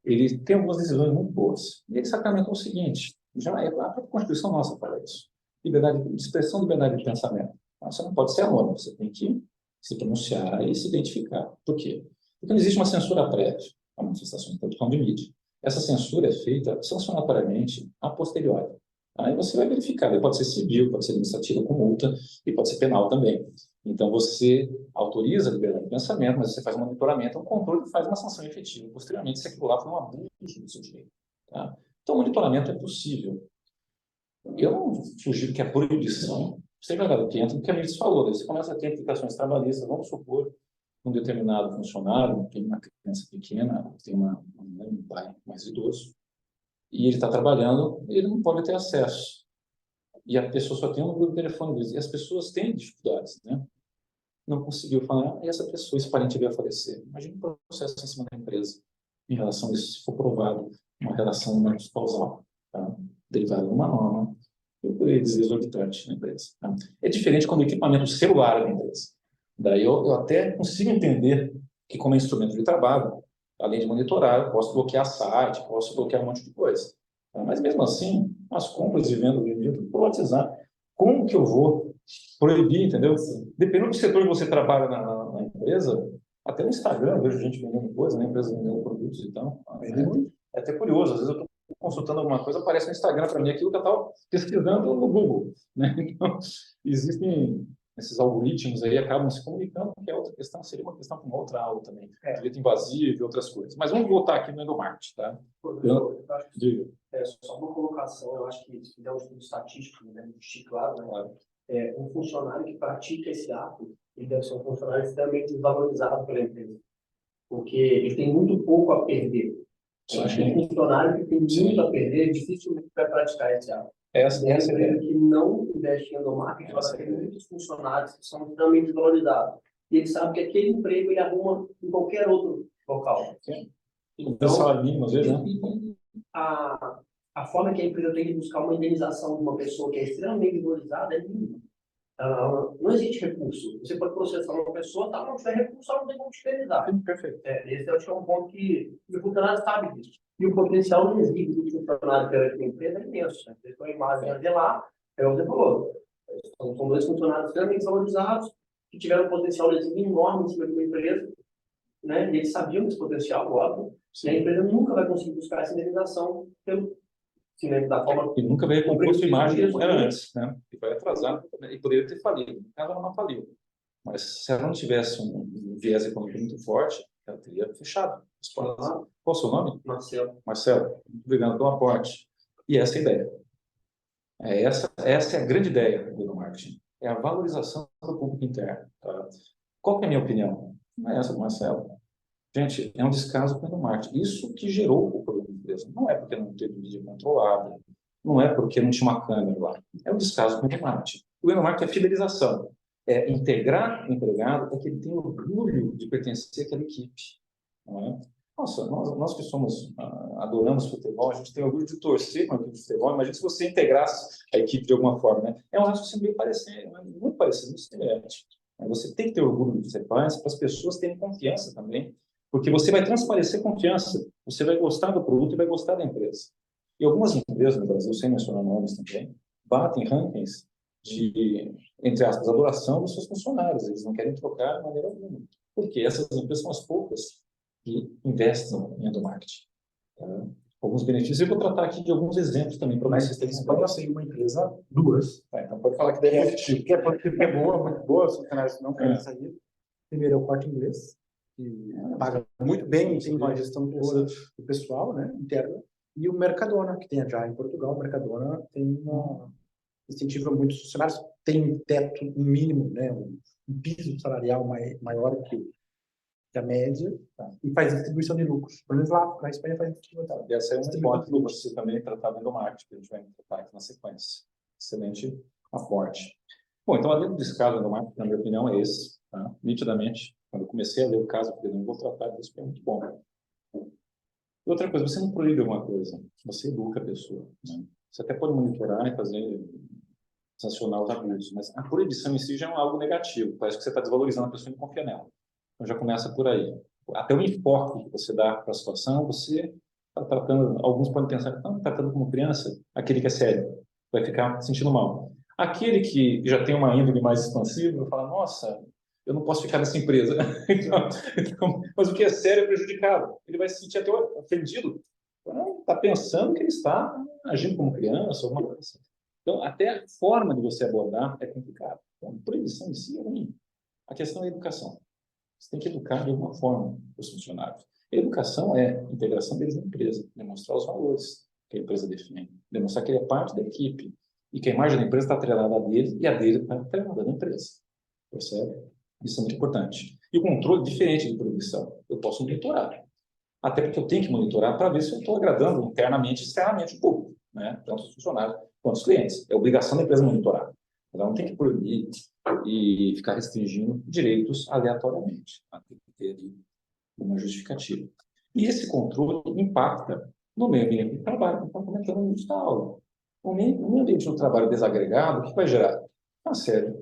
ele tem algumas decisões muito boas. E ele sacramenta o seguinte, já a própria Constituição nossa fala isso. Liberdade de expressão, liberdade de pensamento. Você não pode ser anônimo, você tem que se pronunciar e se identificar. Por quê? Porque não existe uma censura prévia à manifestação de mídia. Essa censura é feita sancionatoriamente a posteriori. Aí você vai verificar, pode ser civil, pode ser administrativa com multa e pode ser penal também. Então você autoriza a liberdade de pensamento, mas você faz um monitoramento, um controle e faz uma sanção efetiva. Posteriormente, se aquilo lá for um abuso do seu direito. Tá? Então o monitoramento é possível. Eu não sugiro que a proibição seja garantida, porque a ministra falou, você começa a ter implicações trabalhistas, vamos supor, um determinado funcionário, tem uma criança pequena, tem um pai mais idoso, e ele está trabalhando, ele não pode ter acesso. E a pessoa só tem um número de telefone deles. E as pessoas têm dificuldades, né? Não conseguiu falar, e essa pessoa, esse parente veio a falecer. Imagina um processo em cima da empresa, em relação a isso, se for provado uma relação menos causal, tá? Derivada de uma norma, eu poderia dizer exorbitante na empresa. Tá? É diferente quando o equipamento celular é da empresa. Daí eu até consigo entender que, como instrumento de trabalho, além de monitorar, eu posso bloquear site, posso bloquear um monte de coisa. Tá? Mas, mesmo assim, as compras e vendas vendidas por WhatsApp, como que eu vou proibir, entendeu? Dependendo do setor que você trabalha na empresa, até no Instagram, eu vejo gente vendendo coisa, né? Empresa vendendo produtos e tal. É até curioso, às vezes eu estou consultando alguma coisa, aparece no Instagram para mim aquilo que eu estava pesquisando no Google, né? Então, existem esses algoritmos aí, acabam se comunicando, que é outra questão, seria uma questão para uma outra aula também, direito invasivo e outras coisas. Mas vamos voltar aqui no endomarketing, tá? Eu acho que só uma colocação, eu acho que se fizer um estudo estatístico, né, esticado, né, Claro. Um funcionário que pratica esse ato, ele deve ser um funcionário extremamente desvalorizado pela empresa, porque ele tem muito pouco a perder. Eu acho que um funcionário que tem muito a perder, dificilmente vai praticar esse ato. Essa é a empresa que não investe em endomarketing, ela tem muitos funcionários que são extremamente desvalorizados. E ele sabe que aquele emprego ele arruma em qualquer outro local. Sim. Então, salário mínimo, às vezes, né? A forma que a empresa tem de buscar uma indenização de uma pessoa que é extremamente desvalorizada é mínima. Não existe recurso. Você pode processar uma pessoa, tá, não tiver recurso, ela não tem como te indenizar. Perfeito. Esse eu acho que é um ponto que o funcionário sabe disso. E o potencial não existe do funcionário perante a empresa é imenso. Né? Vocês estão a imagem de lá, é o que você falou. São dois funcionários extremamente desvalorizados, que tiveram um potencial enorme em cima de uma empresa, né? E eles sabiam desse potencial, óbvio. E a empresa nunca vai conseguir buscar essa indenização pelo da forma. E nunca vai recompor sua imagem como era antes, né? E vai atrasar, e poderia ter falido. No caso, ela não faliu. Mas se ela não tivesse um viés econômico muito forte, ela teria fechado as portas. Qual é o seu nome? Marcelo. Marcelo, muito obrigado pelo aporte. E essa é a ideia. Essa é a grande ideia do marketing. É a valorização do público interno. Tá? Qual que é a minha opinião? Não é essa do Marcelo. Gente, é um descaso com o marketing. Isso que gerou o problema. empresa. Não é porque não teve mídia controlada, não é porque não tinha uma câmera lá. É um descaso com o endomarketing. O endomarketing é fidelização. É integrar o empregado, é que ele tem orgulho de pertencer àquela equipe. Não é? Nossa, nós que somos, adoramos futebol, a gente tem orgulho de torcer com a equipe de futebol. Imagina se você integrasse a equipe de alguma forma. Né? É um raciocínio meio parecido, muito parecido, muito semelhante. Você tem que ter orgulho do que você faz, para as pessoas terem confiança também, porque você vai transparecer confiança, você vai gostar do produto e vai gostar da empresa. E algumas empresas no Brasil, sem mencionar nomes também, batem rankings de, entre aspas, adoração dos seus funcionários. Eles não querem trocar de maneira alguma. Porque essas empresas são as poucas que investem em endomarketing. Tá? Alguns benefícios. Eu vou tratar aqui de alguns exemplos também para vocês terem ideia. Mas assim, uma empresa, duas. Tá, então pode falar que daí é positivo. Que é boa, muito boa, os funcionários não querem sair. Primeiro é o Corte Inglês, que paga muito bem, tem uma gestão boa do pessoal, né, interna. E o Mercadona, que tem já em Portugal. O Mercadona tem incentiva muitos funcionários, tem um teto mínimo, né, um piso salarial maior que a média, e faz distribuição de lucros. Pelo menos lá na Espanha faz distribuição. E essa é um ponto que você também tratar do marketing, que a gente vai tratar aqui na sequência. Excelente aporte. Bom, então, além do descaso do marketing, na minha opinião, é esse. Tá? Nitidamente, quando eu comecei a ler o caso, eu não vou tratar disso, porque é muito bom. E outra coisa, você não proíbe alguma coisa, você educa a pessoa. Né? Você até pode monitorar e fazer, sancionar os abusos, mas a proibição em si já é algo negativo. Parece que você está desvalorizando a pessoa e não confia nela. Então já começa por aí. Até o enfoque que você dá para a situação, você está tratando, alguns podem pensar, não, está tratando como criança, aquele que é sério, vai ficar sentindo mal. Aquele que já tem uma índole mais expansiva, vai falar, nossa, eu não posso ficar nessa empresa. então, mas o que é sério é prejudicado. Ele vai se sentir até ofendido. Está pensando que ele está agindo como criança, alguma coisa assim. Então, até a forma de você abordar é complicada. Então, a proibição em si é ruim. A questão é a educação. Você tem que educar de alguma forma os funcionários. A educação é a integração deles na empresa, demonstrar os valores que a empresa define, demonstrar que ele é parte da equipe e que a imagem da empresa está atrelada a dele e a dele está atrelada na empresa. Percebe? Isso é muito importante. E o controle diferente de proibição. Eu posso monitorar. Até porque eu tenho que monitorar para ver se eu estou agradando internamente e externamente o público, né? Tanto os funcionários quanto os clientes. É obrigação da empresa monitorar. Ela não tem que proibir e ficar restringindo direitos aleatoriamente. Ela tem que ter uma justificativa. E esse controle impacta no meio ambiente do trabalho, que estamos comentando no início da aula. O meio ambiente do trabalho desagregado, o que vai gerar? Uma série.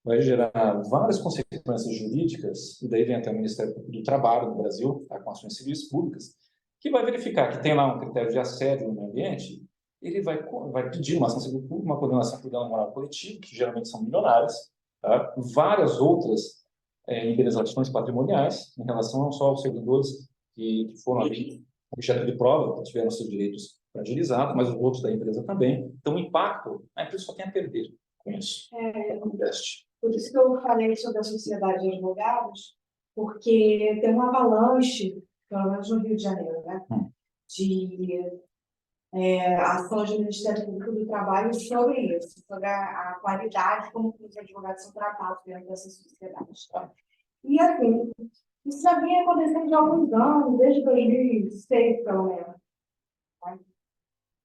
Vai gerar várias consequências jurídicas, e daí vem até o Ministério do Trabalho no Brasil, tá, com ações civis públicas, que vai verificar que tem lá um critério de assédio no meio ambiente, ele vai pedir uma ação civil pública, uma condenação por dano moral coletivo, que geralmente são milionárias, tá? Várias outras indenizações patrimoniais, em relação não só aos servidores que foram objeto de prova, que tiveram seus direitos fragilizados, mas os outros da empresa também. Então, o impacto, a empresa só tem a perder com isso. Por isso que eu falei sobre a Sociedade de Advogados, porque tem uma avalanche, pelo menos no Rio de Janeiro, né, de ações do Ministério Público do Trabalho sobre isso, sobre a qualidade como os advogados são tratados dentro dessa sociedade. E, assim, isso já vinha acontecendo há alguns anos, desde 2006, pelo menos.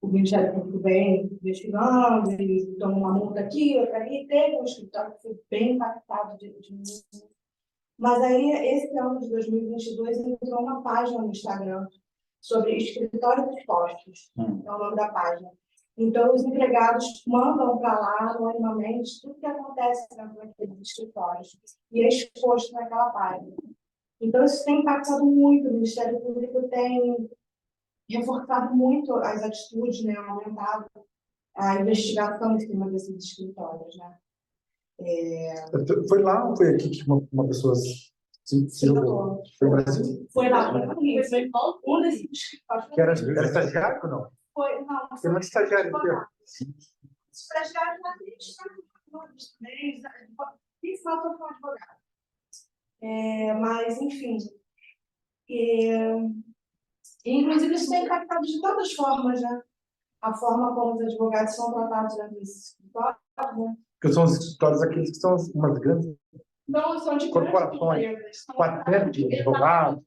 O Ministério Público vem investigando, ele toma uma multa aqui, outra ali, teve um escritório que foi bem impactado de multa. Mas aí, esse ano de 2022, entrou uma página no Instagram sobre escritórios expostos, é o nome da página. Então, os empregados mandam para lá, anonimamente, tudo que acontece dentro daqueles escritórios, e é exposto naquela página. Então, isso tem impactado muito, o Ministério Público tem reforçado muito as atitudes, né, aumentado a investigação em cima desses escritórios, né. Foi lá ou foi aqui que uma pessoa se jogou? Foi no Brasil? Foi lá, foi um desses escritórios. Que era estagiário ou não? Foi, não. Tem muito estagiário aqui. Estagiário na também, e falta com advogado. Mas, enfim. Inclusive, isso tem impactado de todas as formas, né? A forma como os advogados são tratados dentro desses escritórios, né? Porque são os escritórios aqueles que são umas grandes Não, são de corporações, quartel de advogados.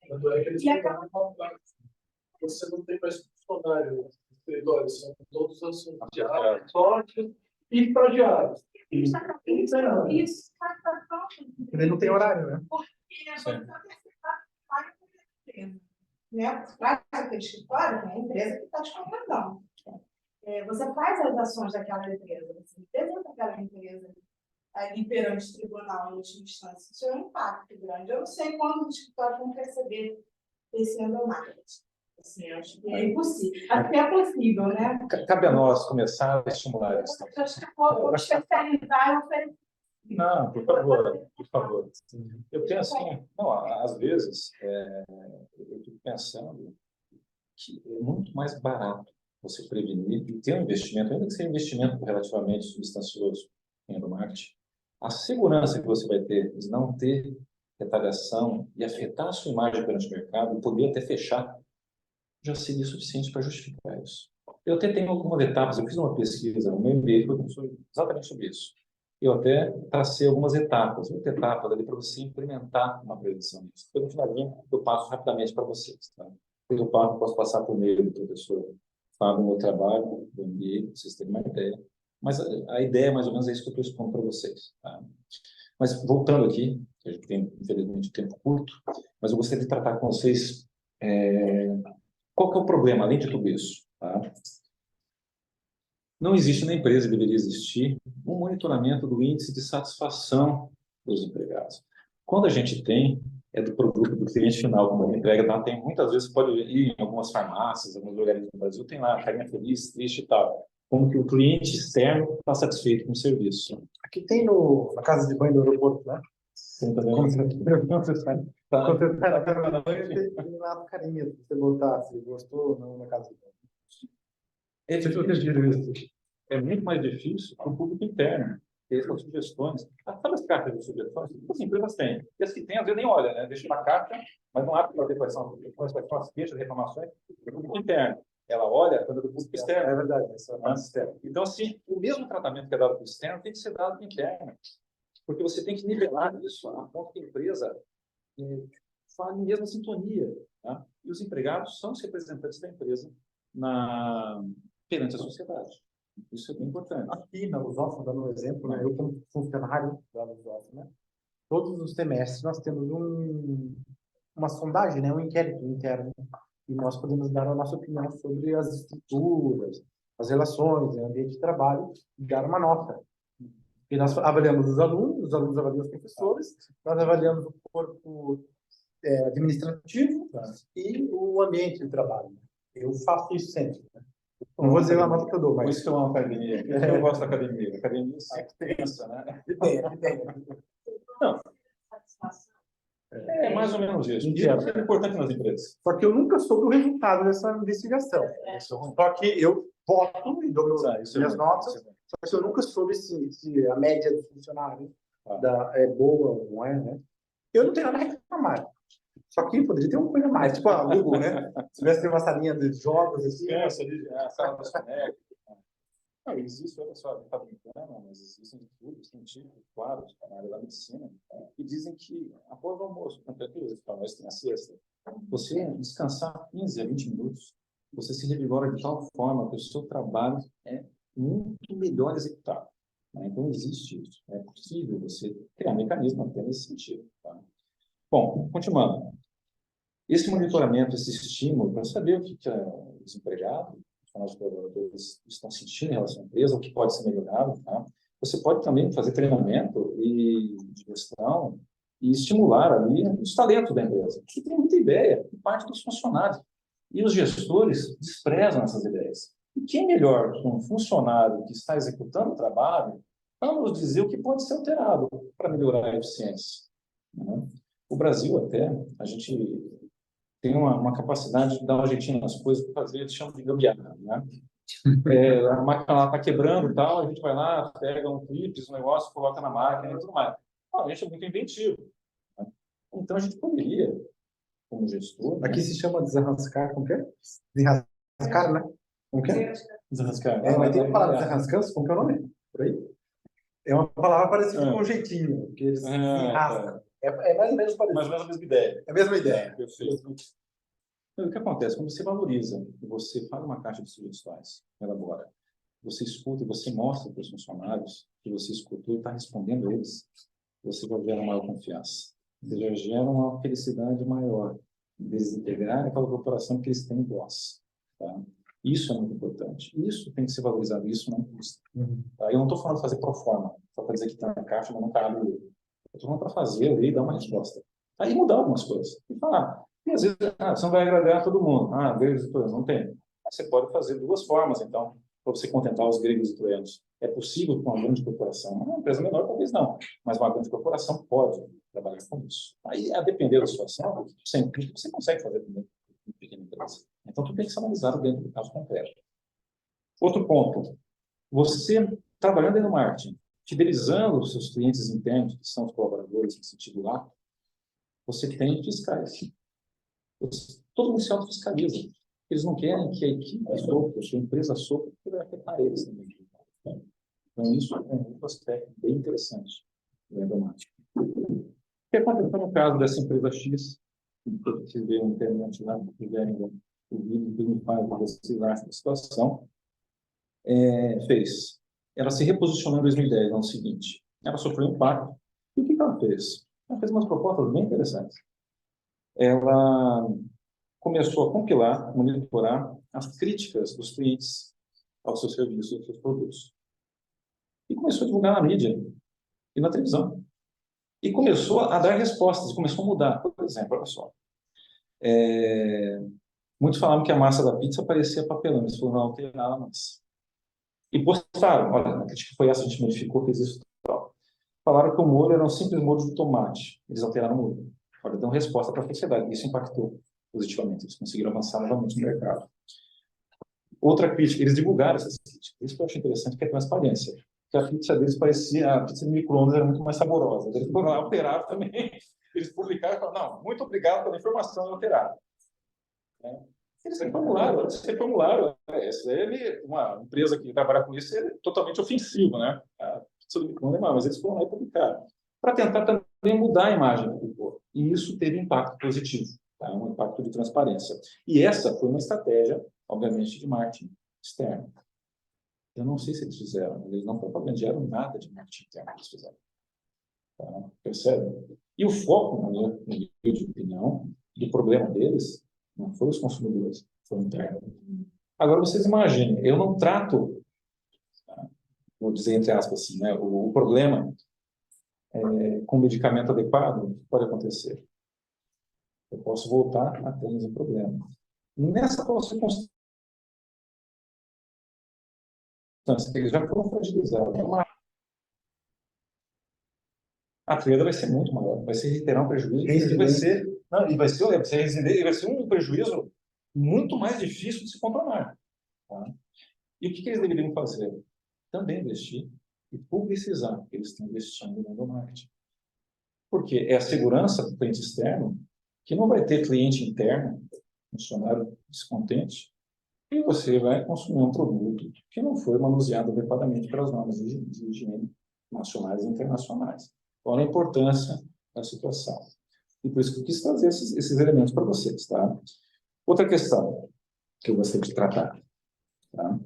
Tanto é que eles E acaba- você não tem mais funcionário, escritórios, são todos associados, e estagiários. Isso está Ele não tem horário, né? porque você trabalha com a empresa, né? Você faz aquele escritório, é a empresa que está te contratando. Você faz as ações daquela empresa, você representa aquela empresa ali perante o tribunal em última instância. Isso é um impacto grande. Eu não sei quando os escritórios vão receber esse endomarketing. Assim, acho que é impossível. Acho que é possível, né? Cabe a nós começar a estimular isso. Eu acho que vou especializar e oferecer. Não, por favor, por favor. Eu penso assim, não, às vezes, eu fico pensando que é muito mais barato você prevenir e ter um investimento, ainda que seja um investimento relativamente substancioso em endomarketing, a segurança que você vai ter de não ter retaliação e afetar a sua imagem perante o mercado e poder até fechar, já seria suficiente para justificar isso. Eu até tenho algumas etapas, eu fiz uma pesquisa no meu MBA exatamente sobre isso. Eu até tracei algumas etapas, muita etapa ali para você implementar uma prevenção disso. Depois, no finalzinho, eu passo rapidamente para vocês. Tá? Depois eu posso passar por meio do professor Fábio, no meu trabalho, do MBA, para vocês terem uma ideia. Mas a ideia, mais ou menos, é isso que eu estou expondo para vocês. Tá? Mas, voltando aqui, a gente tem, infelizmente, tempo curto, mas eu gostaria de tratar com vocês qual que é o problema, além de tudo isso. Tá? Não existe na empresa, deveria existir, um monitoramento do índice de satisfação dos empregados. Quando a gente tem, é do produto do cliente final, como a entrega, tá? Tem, muitas vezes você pode ir em algumas farmácias, alguns lugares do Brasil, tem lá, carinha feliz, triste e tal. Como que o cliente externo está satisfeito com o serviço. Aqui tem na casa de banho do aeroporto, né? Tem também. Quando você sai na casa de banho, tem lá a carinha, se você botar se gostou ou não na casa de banho. É Não sei se difícil. vocês viram isso. É muito mais difícil para o público interno ter essas sugestões. Sabe as cartas de sugestões? As empresas têm. E as que têm, às vezes nem olha, né? Deixa uma carta, mas não abre para ver quais são as queixas, reclamações do público interno. Ela olha quando é do público externo. É verdade, isso é mais externo. Então, assim, o mesmo tratamento que é dado para o externo tem que ser dado para o interno. Porque você tem que nivelar isso a ponto que a empresa fale em mesma sintonia. Tá? E os empregados são os representantes da empresa perante a sociedade. Isso é bem importante. Aqui na Lusófona, dando um exemplo, né, eu como funcionário da Lusófona, todos os semestres nós temos uma sondagem, né, um inquérito interno, e nós podemos dar a nossa opinião sobre as estruturas, as relações, o ambiente de trabalho, e dar uma nota. E nós avaliamos os alunos avaliam os professores, nós avaliamos o corpo administrativo e o ambiente de trabalho. Eu faço isso sempre. Né? Não vou dizer a nota que eu dou, Por mas... isso que eu amo a academia. Por isso que eu gosto da academia. A academia sempre pensa, né? Tem. Não, Satisfação. é mais ou menos isso. Isso é importante nas empresas. Só que eu nunca soube o resultado dessa investigação. Só que eu voto e dou minhas notas, só que eu nunca soube se a média do funcionário é boa ou não é, né? Eu não tenho nada a reclamar. Só que poderia ter uma coisa a mais, tipo a Google, né? Se tivesse uma salinha de jogos, assim... A sala das conectas. Não, existe, olha só, não está brincando, mas existem estudos científicos, claros, na área da medicina, que dizem que após o almoço, mas tem a siesta, você descansar 15 a 20 minutos, você se revigora de tal forma que o seu trabalho é muito melhor executado. Né? Então, existe isso. É possível você criar mecanismo até nesse sentido. Tá? Bom, continuando. Esse monitoramento, esse estímulo, para saber o que os empregados, os colaboradores estão sentindo em relação à empresa, o que pode ser melhorado. Tá? Você pode também fazer treinamento de gestão e estimular ali os talentos da empresa, que tem muita ideia, por parte dos funcionários. E os gestores desprezam essas ideias. E quem melhor que um funcionário que está executando o trabalho para nos dizer o que pode ser alterado para melhorar a eficiência. Né? O Brasil até, a gente tem uma capacidade de dar um jeitinho nas coisas para fazer, eles chamam de gambiarra, né? A máquina lá está quebrando e tal, a gente vai lá, pega um clipe, um negócio, coloca na máquina e tudo mais. A gente é muito inventivo. Né? Então, a gente poderia, como gestor... Aqui se chama desarrascar, como que é? Desarrascar, né? Como que é? Desarrascar. Mas tem uma palavra desarrascança, como que é o nome? Por aí? É uma palavra parecida com um jeitinho, que eles desarrascam. É mais ou menos parecido. Mais ou menos a mesma ideia. É a mesma ideia. Perfeito. Então, o que acontece? Quando você valoriza, você faz uma caixa de sugestões, elabora, você escuta e você mostra para os funcionários que você escutou e está respondendo a eles, você vai gerar maior confiança. Você já gera uma felicidade maior deles integrarem aquela corporação que eles têm voz. Tá? Isso é muito importante. Isso tem que ser valorizado, isso não custa. Tá? Eu não estou falando de fazer pro forma, só para dizer que está na caixa, mas não cabe. Eu estou falando para fazer ali e dar uma resposta. Aí mudar algumas coisas. E falar, e às vezes, você não vai agradar a todo mundo. Gregos e troianos, não tem. Você pode fazer duas formas, então, para você contentar os gregos e troianos. É possível com uma grande corporação. Uma empresa menor, talvez não. Mas uma grande corporação pode trabalhar com isso. Aí, a depender da situação, sempre você consegue fazer também em pequena empresa. Então, tu tem que ser analisado dentro do caso concreto. Outro ponto. Você, trabalhando no marketing, fidelizando os seus clientes internos, que são os colaboradores, no sentido lá, você tem fiscais. Todo mundo se autofiscaliza. Eles não querem que a equipe sofra, que a empresa sofra, porque vai afetar eles também. Então, isso é um outro aspecto bem interessante do endomarketing. O que aconteceu no caso dessa empresa X, que vocês veem na internet lá, que tiverem o vídeo que me faz que vocês acham da situação, fez. Ela se reposicionou em 2010, no seguinte. Ela sofreu impacto. E o que ela fez? Ela fez umas propostas bem interessantes. Ela começou a compilar, monitorar as críticas dos clientes aos seus serviços, aos seus produtos. E começou a divulgar na mídia e na televisão. E começou a dar respostas, começou a mudar. Por exemplo, olha só. Muitos falavam que a massa da pizza parecia papelão, eles falaram, não, tem nada mais. E postaram, olha, a crítica foi essa, a gente modificou, fez isso. Tal. Falaram que o molho era um simples molho de tomate. Eles alteraram o molho. Olha, dão resposta para a sociedade. Isso impactou positivamente. Eles conseguiram avançar novamente no mercado. Outra crítica, eles divulgaram essas críticas. Isso que eu acho interessante, que é transparência. Que a pizza deles parecia, a pizza de micro-ondas era muito mais saborosa. Eles foram lá, alteraram também. Eles publicaram e falaram, não, muito obrigado pela informação, alteraram. Eles reformularam. Isso é uma empresa que trabalha com isso é totalmente ofensivo, né? A pizza do micro-ondas é má, mas eles foram lá e publicaram. Para tentar também mudar a imagem do corpo. E isso teve impacto positivo, tá? Um impacto de transparência. E essa foi uma estratégia, obviamente, de marketing externo. Eu não sei se eles fizeram, eles não propagandearam nada de marketing interno que eles fizeram. Tá? Percebe? E o foco, na minha opinião, do problema deles não foi os consumidores, foi o interno. Agora, vocês imaginem, eu não trato, vou dizer entre aspas assim, né, o problema com medicamento adequado, pode acontecer. Eu posso voltar a ter esse problema. Nessa circunstância, eles já foram fragilizados. A perda vai ser muito maior, vai ser terá um prejuízo e vai ser um prejuízo muito mais difícil de se controlar. Tá? E o que eles deveriam fazer? Também investir e publicizar que eles estão investindo no endomarketing. Porque é a segurança do cliente externo que não vai ter cliente interno, funcionário descontente, e você vai consumir um produto que não foi manuseado adequadamente pelas normas de higiene nacionais e internacionais. Olha a importância da situação. E por isso que eu quis trazer esses elementos para vocês. Tá? Outra questão que eu gostaria de tratar. Tá?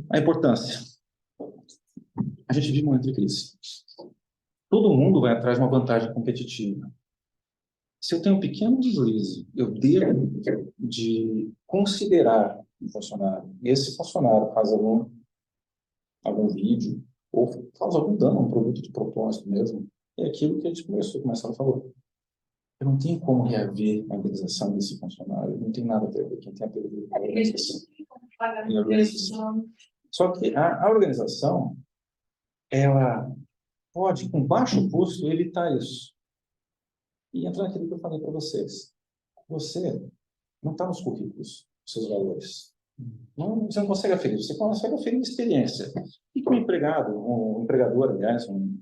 A importância. A gente vive um momento de crise. Todo mundo vai atrás de uma vantagem competitiva. Se eu tenho um pequeno deslize, eu devo de considerar um funcionário. E esse funcionário faz algum vídeo, ou faz algum dano a um produto de propósito mesmo, é aquilo que a gente começou a falar. Eu não tenho como reaver a indenização desse funcionário, não tem nada a ver. Quem tem a perder é a organização. Só que a organização, ela pode, com baixo custo, evitar isso. E entra naquilo que eu falei para vocês. Você não está nos currículos, os seus valores. Não, você não consegue aferir, você consegue aferir experiência. O que um empregado, um empregador, aliás, um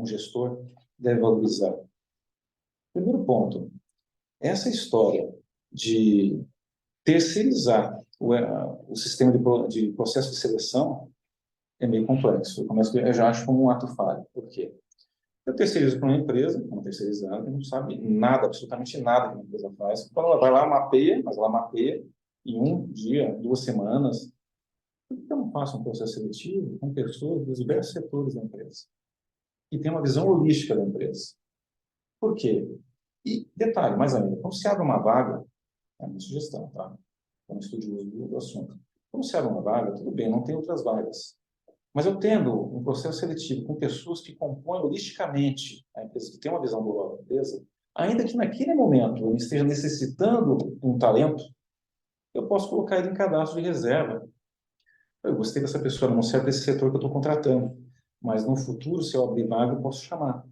gestor, deve valorizar? Primeiro ponto, essa história de terceirizar o sistema de processo de seleção é meio complexo. Eu já acho como um ato falho. Por quê? Eu terceirizo para uma empresa, uma terceirizada, que não sabe nada, absolutamente nada que a empresa faz. Quando ela vai lá, mapeia, mas ela mapeia em um dia, 2 semanas. Por que eu não faço um processo seletivo com pessoas dos diversos setores da empresa? E tem uma visão holística da empresa. Por quê? E, detalhe, mais ainda, quando se abre uma vaga, é uma sugestão, tá? Como estudioso do assunto. Quando se abre uma vaga, tudo bem, não tem outras vagas. Mas eu tendo um processo seletivo com pessoas que compõem holisticamente a empresa, que tem uma visão global da empresa, ainda que naquele momento eu esteja necessitando um talento, eu posso colocar ele em cadastro de reserva. Eu gostei dessa pessoa, não serve desse setor que eu estou contratando, mas no futuro, se eu abrir vaga, eu posso chamar.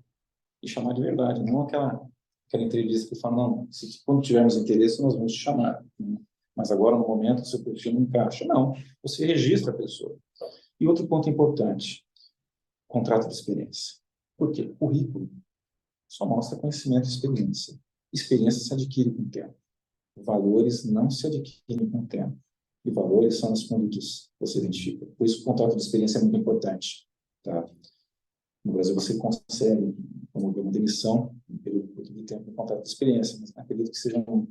E chamar de verdade, não aquela entrevista que fala, não, quando tivermos interesse, nós vamos te chamar. Mas agora, no momento, o seu perfil não encaixa. Não, você registra a pessoa. E outro ponto importante, contrato de experiência. Por quê? Currículo só mostra conhecimento e experiência. Experiência se adquire com o tempo. Valores não se adquirem com o tempo. E valores são as condutas que você identifica. Por isso, o contrato de experiência é muito importante. Tá? No Brasil, você consegue promover uma demissão em período curto de tempo, um contrato de experiência, mas acredito que sejam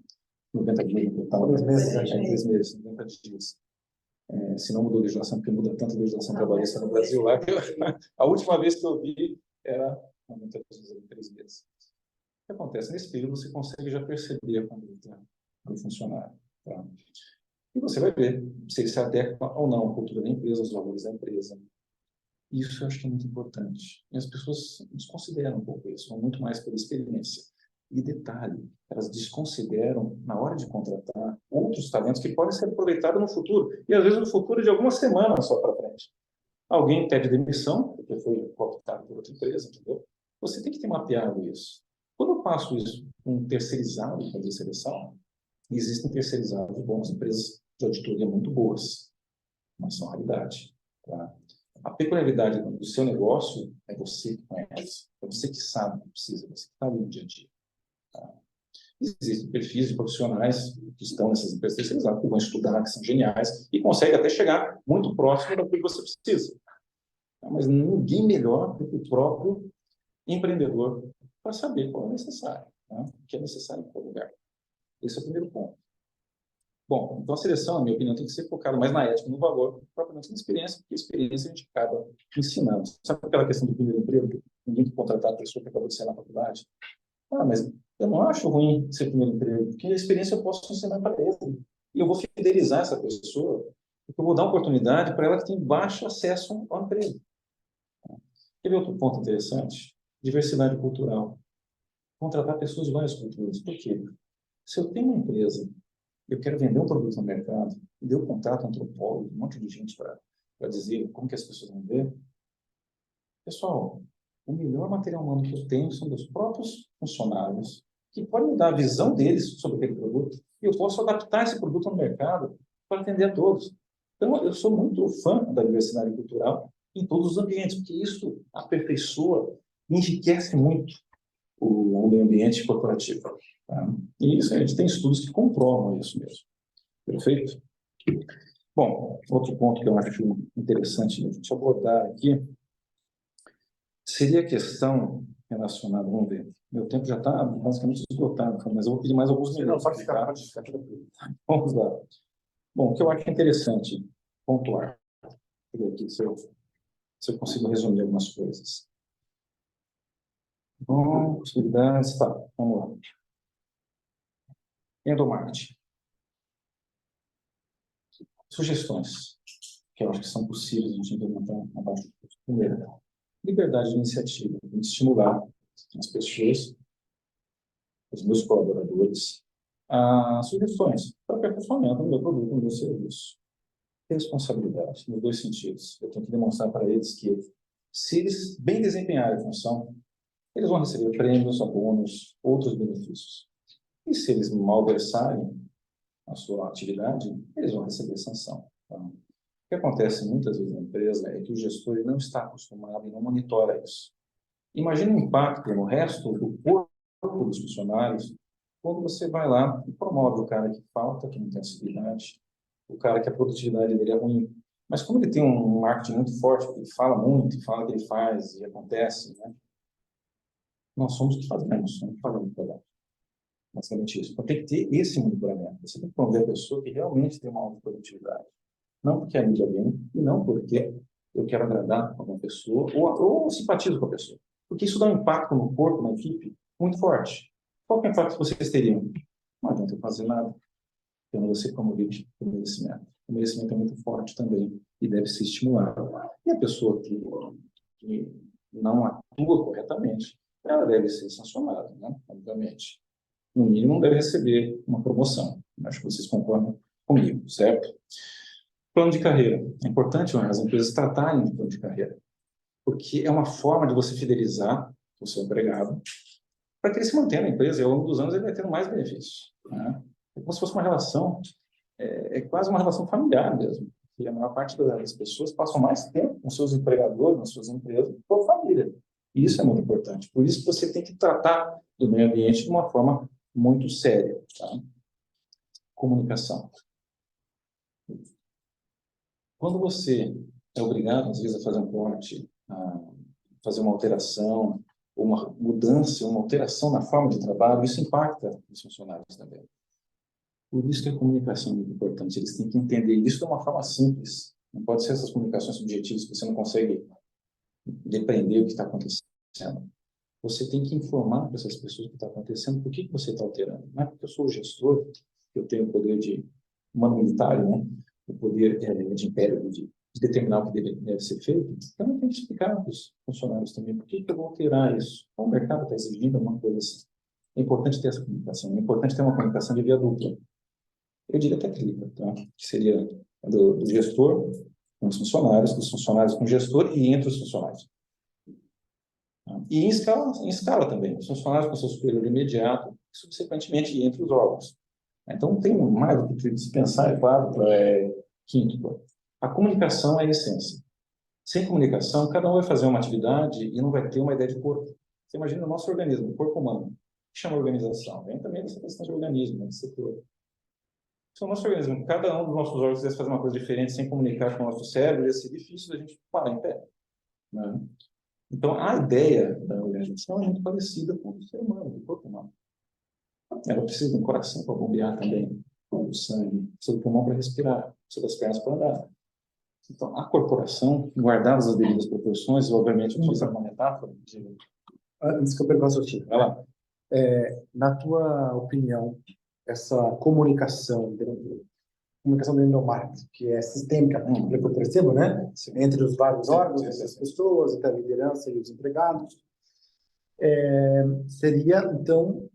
90 dias no total. 3 meses, 90 dias. Se não mudou a legislação, porque muda tanto a legislação trabalhista no Brasil lá, que a última vez que eu vi era 90 dias, 3 meses. O que acontece? Nesse período, você consegue já perceber a conduta do funcionário. Tá? E você vai ver se ele se adequa ou não à cultura da empresa, aos valores da empresa. Isso eu acho que é muito importante. E as pessoas desconsideram um pouco isso, vão muito mais pela experiência. E detalhe, elas desconsideram, na hora de contratar, outros talentos que podem ser aproveitados no futuro. E às vezes no futuro de algumas semanas só para frente. Alguém pede demissão, porque foi cooptado por outra empresa, entendeu? Você tem que ter mapeado isso. Quando eu passo isso com um terceirizado para fazer seleção, existem terceirizados bons, empresas de auditoria muito boas, mas são raridade. Tá? A peculiaridade do seu negócio é você que conhece, é você que sabe o que precisa, você que está ali no dia a dia. Tá? Existem perfis de profissionais que estão nessas empresas terceirizadas, que vão estudar, que são geniais, e conseguem até chegar muito próximo daquilo que você precisa. Tá? Mas ninguém melhor do que o próprio empreendedor para saber qual é necessário, tá? O que é necessário em qual lugar. Esse é o primeiro ponto. Bom, então a seleção, na minha opinião, tem que ser focada mais na ética, no valor, propriamente na experiência, porque a experiência a gente acaba ensinando. Sabe aquela questão do primeiro emprego? Ninguém quer contratar a pessoa que acabou de sair na faculdade. Ah, mas eu não acho ruim ser primeiro emprego, porque a experiência eu posso ensinar para ele. E eu vou fidelizar essa pessoa, porque eu vou dar oportunidade para ela que tem baixo acesso ao emprego. Quer ver outro ponto interessante? Diversidade cultural. Contratar pessoas de várias culturas. Por quê? Se eu tenho uma empresa, eu quero vender um produto no mercado, e eu contrato um antropólogo, um monte de gente para dizer como que as pessoas vão ver. Pessoal, o melhor material humano que eu tenho são dos próprios funcionários, que podem me dar a visão deles sobre aquele produto, e eu posso adaptar esse produto no mercado para atender a todos. Então, eu sou muito fã da diversidade cultural em todos os ambientes, porque isso aperfeiçoa, enriquece muito o meio ambiente corporativo. Tá? E isso, a gente tem estudos que comprovam isso mesmo. Perfeito? Bom, outro ponto que eu acho interessante a gente abordar aqui seria a questão relacionada, vamos ver, meu tempo já está basicamente esgotado, mas eu vou pedir mais alguns minutos. Não, pode ficar tranquilo. Vamos lá. Bom, o que eu acho interessante pontuar, deixa eu ver aqui se eu consigo resumir algumas coisas. Bom, possibilidades, tá, vamos lá. Endomarketing. Sugestões que eu acho que são possíveis de a gente implementar na parte do curso. Primeiro, liberdade de iniciativa, de estimular as pessoas, os meus colaboradores, a sugestões para aperfeiçoamento do meu produto, do meu serviço. Responsabilidade, nos dois sentidos. Eu tenho que demonstrar para eles que, se eles bem desempenharem a função, eles vão receber prêmios, abonos, outros benefícios. E se eles malversarem a sua atividade, eles vão receber sanção. Então, o que acontece muitas vezes na empresa é que o gestor não está acostumado e não monitora isso. Imagina o impacto no resto do corpo dos funcionários quando você vai lá e promove o cara que falta, que não tem acessibilidade, o cara que a produtividade dele é ruim. Mas como ele tem um marketing muito forte, ele fala muito, fala o que ele faz e acontece, né? Nós somos o que fazemos, não fazemos o trabalho. Basicamente isso. Então, tem que ter esse monitoramento. Você tem que promover a pessoa que realmente tem uma alta produtividade. Não porque é mídia bem, e não porque eu quero agradar alguma pessoa, ou simpatizo com a pessoa. Porque isso dá um impacto no corpo, na equipe, muito forte. Qual que é o impacto que vocês teriam? Não adianta eu fazer nada. Então, você promover o merecimento. O merecimento é muito forte também, e deve ser estimulado. E a pessoa que não atua corretamente, ela deve ser sancionada, né? Obviamente. No mínimo, deve receber uma promoção. Acho que vocês concordam comigo, certo? Plano de carreira. É importante as empresas tratarem de plano de carreira, porque é uma forma de você fidelizar o seu empregado para que ele se mantenha na empresa e ao longo dos anos ele vai tendo mais benefícios, né? É como se fosse uma relação, é quase uma relação familiar mesmo. E a maior parte das pessoas passam mais tempo com seus empregadores, nas suas empresas, com a família. E isso é muito importante. Por isso que você tem que tratar do meio ambiente de uma forma muito séria, tá? Comunicação. Quando você é obrigado, às vezes, a fazer um corte, a fazer uma alteração, uma mudança, uma alteração na forma de trabalho, isso impacta os funcionários também. Por isso que a comunicação é muito importante. Eles têm que entender isso de uma forma simples. Não pode ser essas comunicações subjetivas que você não consegue depreender o que está acontecendo. Você tem que informar para essas pessoas o que está acontecendo, por que você está alterando. Não é porque eu sou o gestor, que eu tenho o poder de humano-militário, né? O poder de império, de determinar o que deve ser feito. Eu não tenho que explicar para os funcionários também por que eu vou alterar isso. O mercado está exigindo alguma coisa assim. É importante ter essa comunicação. É importante ter uma comunicação de via dupla. Eu diria até tripla, tá? Que seria do gestor com os funcionários, dos funcionários com o gestor e entre os funcionários. E em escala também, os funcionários com seu superior imediato, e subsequentemente entre os órgãos. Então, tem mais do que dispensar, é claro, quinto. A comunicação é a essência. Sem comunicação, cada um vai fazer uma atividade e não vai ter uma ideia de corpo. Você imagina o nosso organismo, o corpo humano, que chama organização. Vem também dessa questão de organismo, né, de setor. Se o nosso organismo, cada um dos nossos órgãos quisesse fazer uma coisa diferente sem comunicar com o nosso cérebro, ia ser difícil da gente parar em pé, né? Então, a ideia da organização é muito parecida com o ser humano, do corpo humano. Ela precisa de um coração para bombear também, o sangue, precisa do pulmão para respirar, precisa das pernas para andar. Então, a corporação, guardadas as devidas proporções, obviamente, utilizar uma metáfora. Antes que eu pergunte ao Tito, Vai lá. na tua opinião, essa comunicação dentro do marketing, que é sistêmica, pelo que eu percebo, né? Entre os vários órgãos, entre as pessoas, entre a liderança e os empregados, seria, então,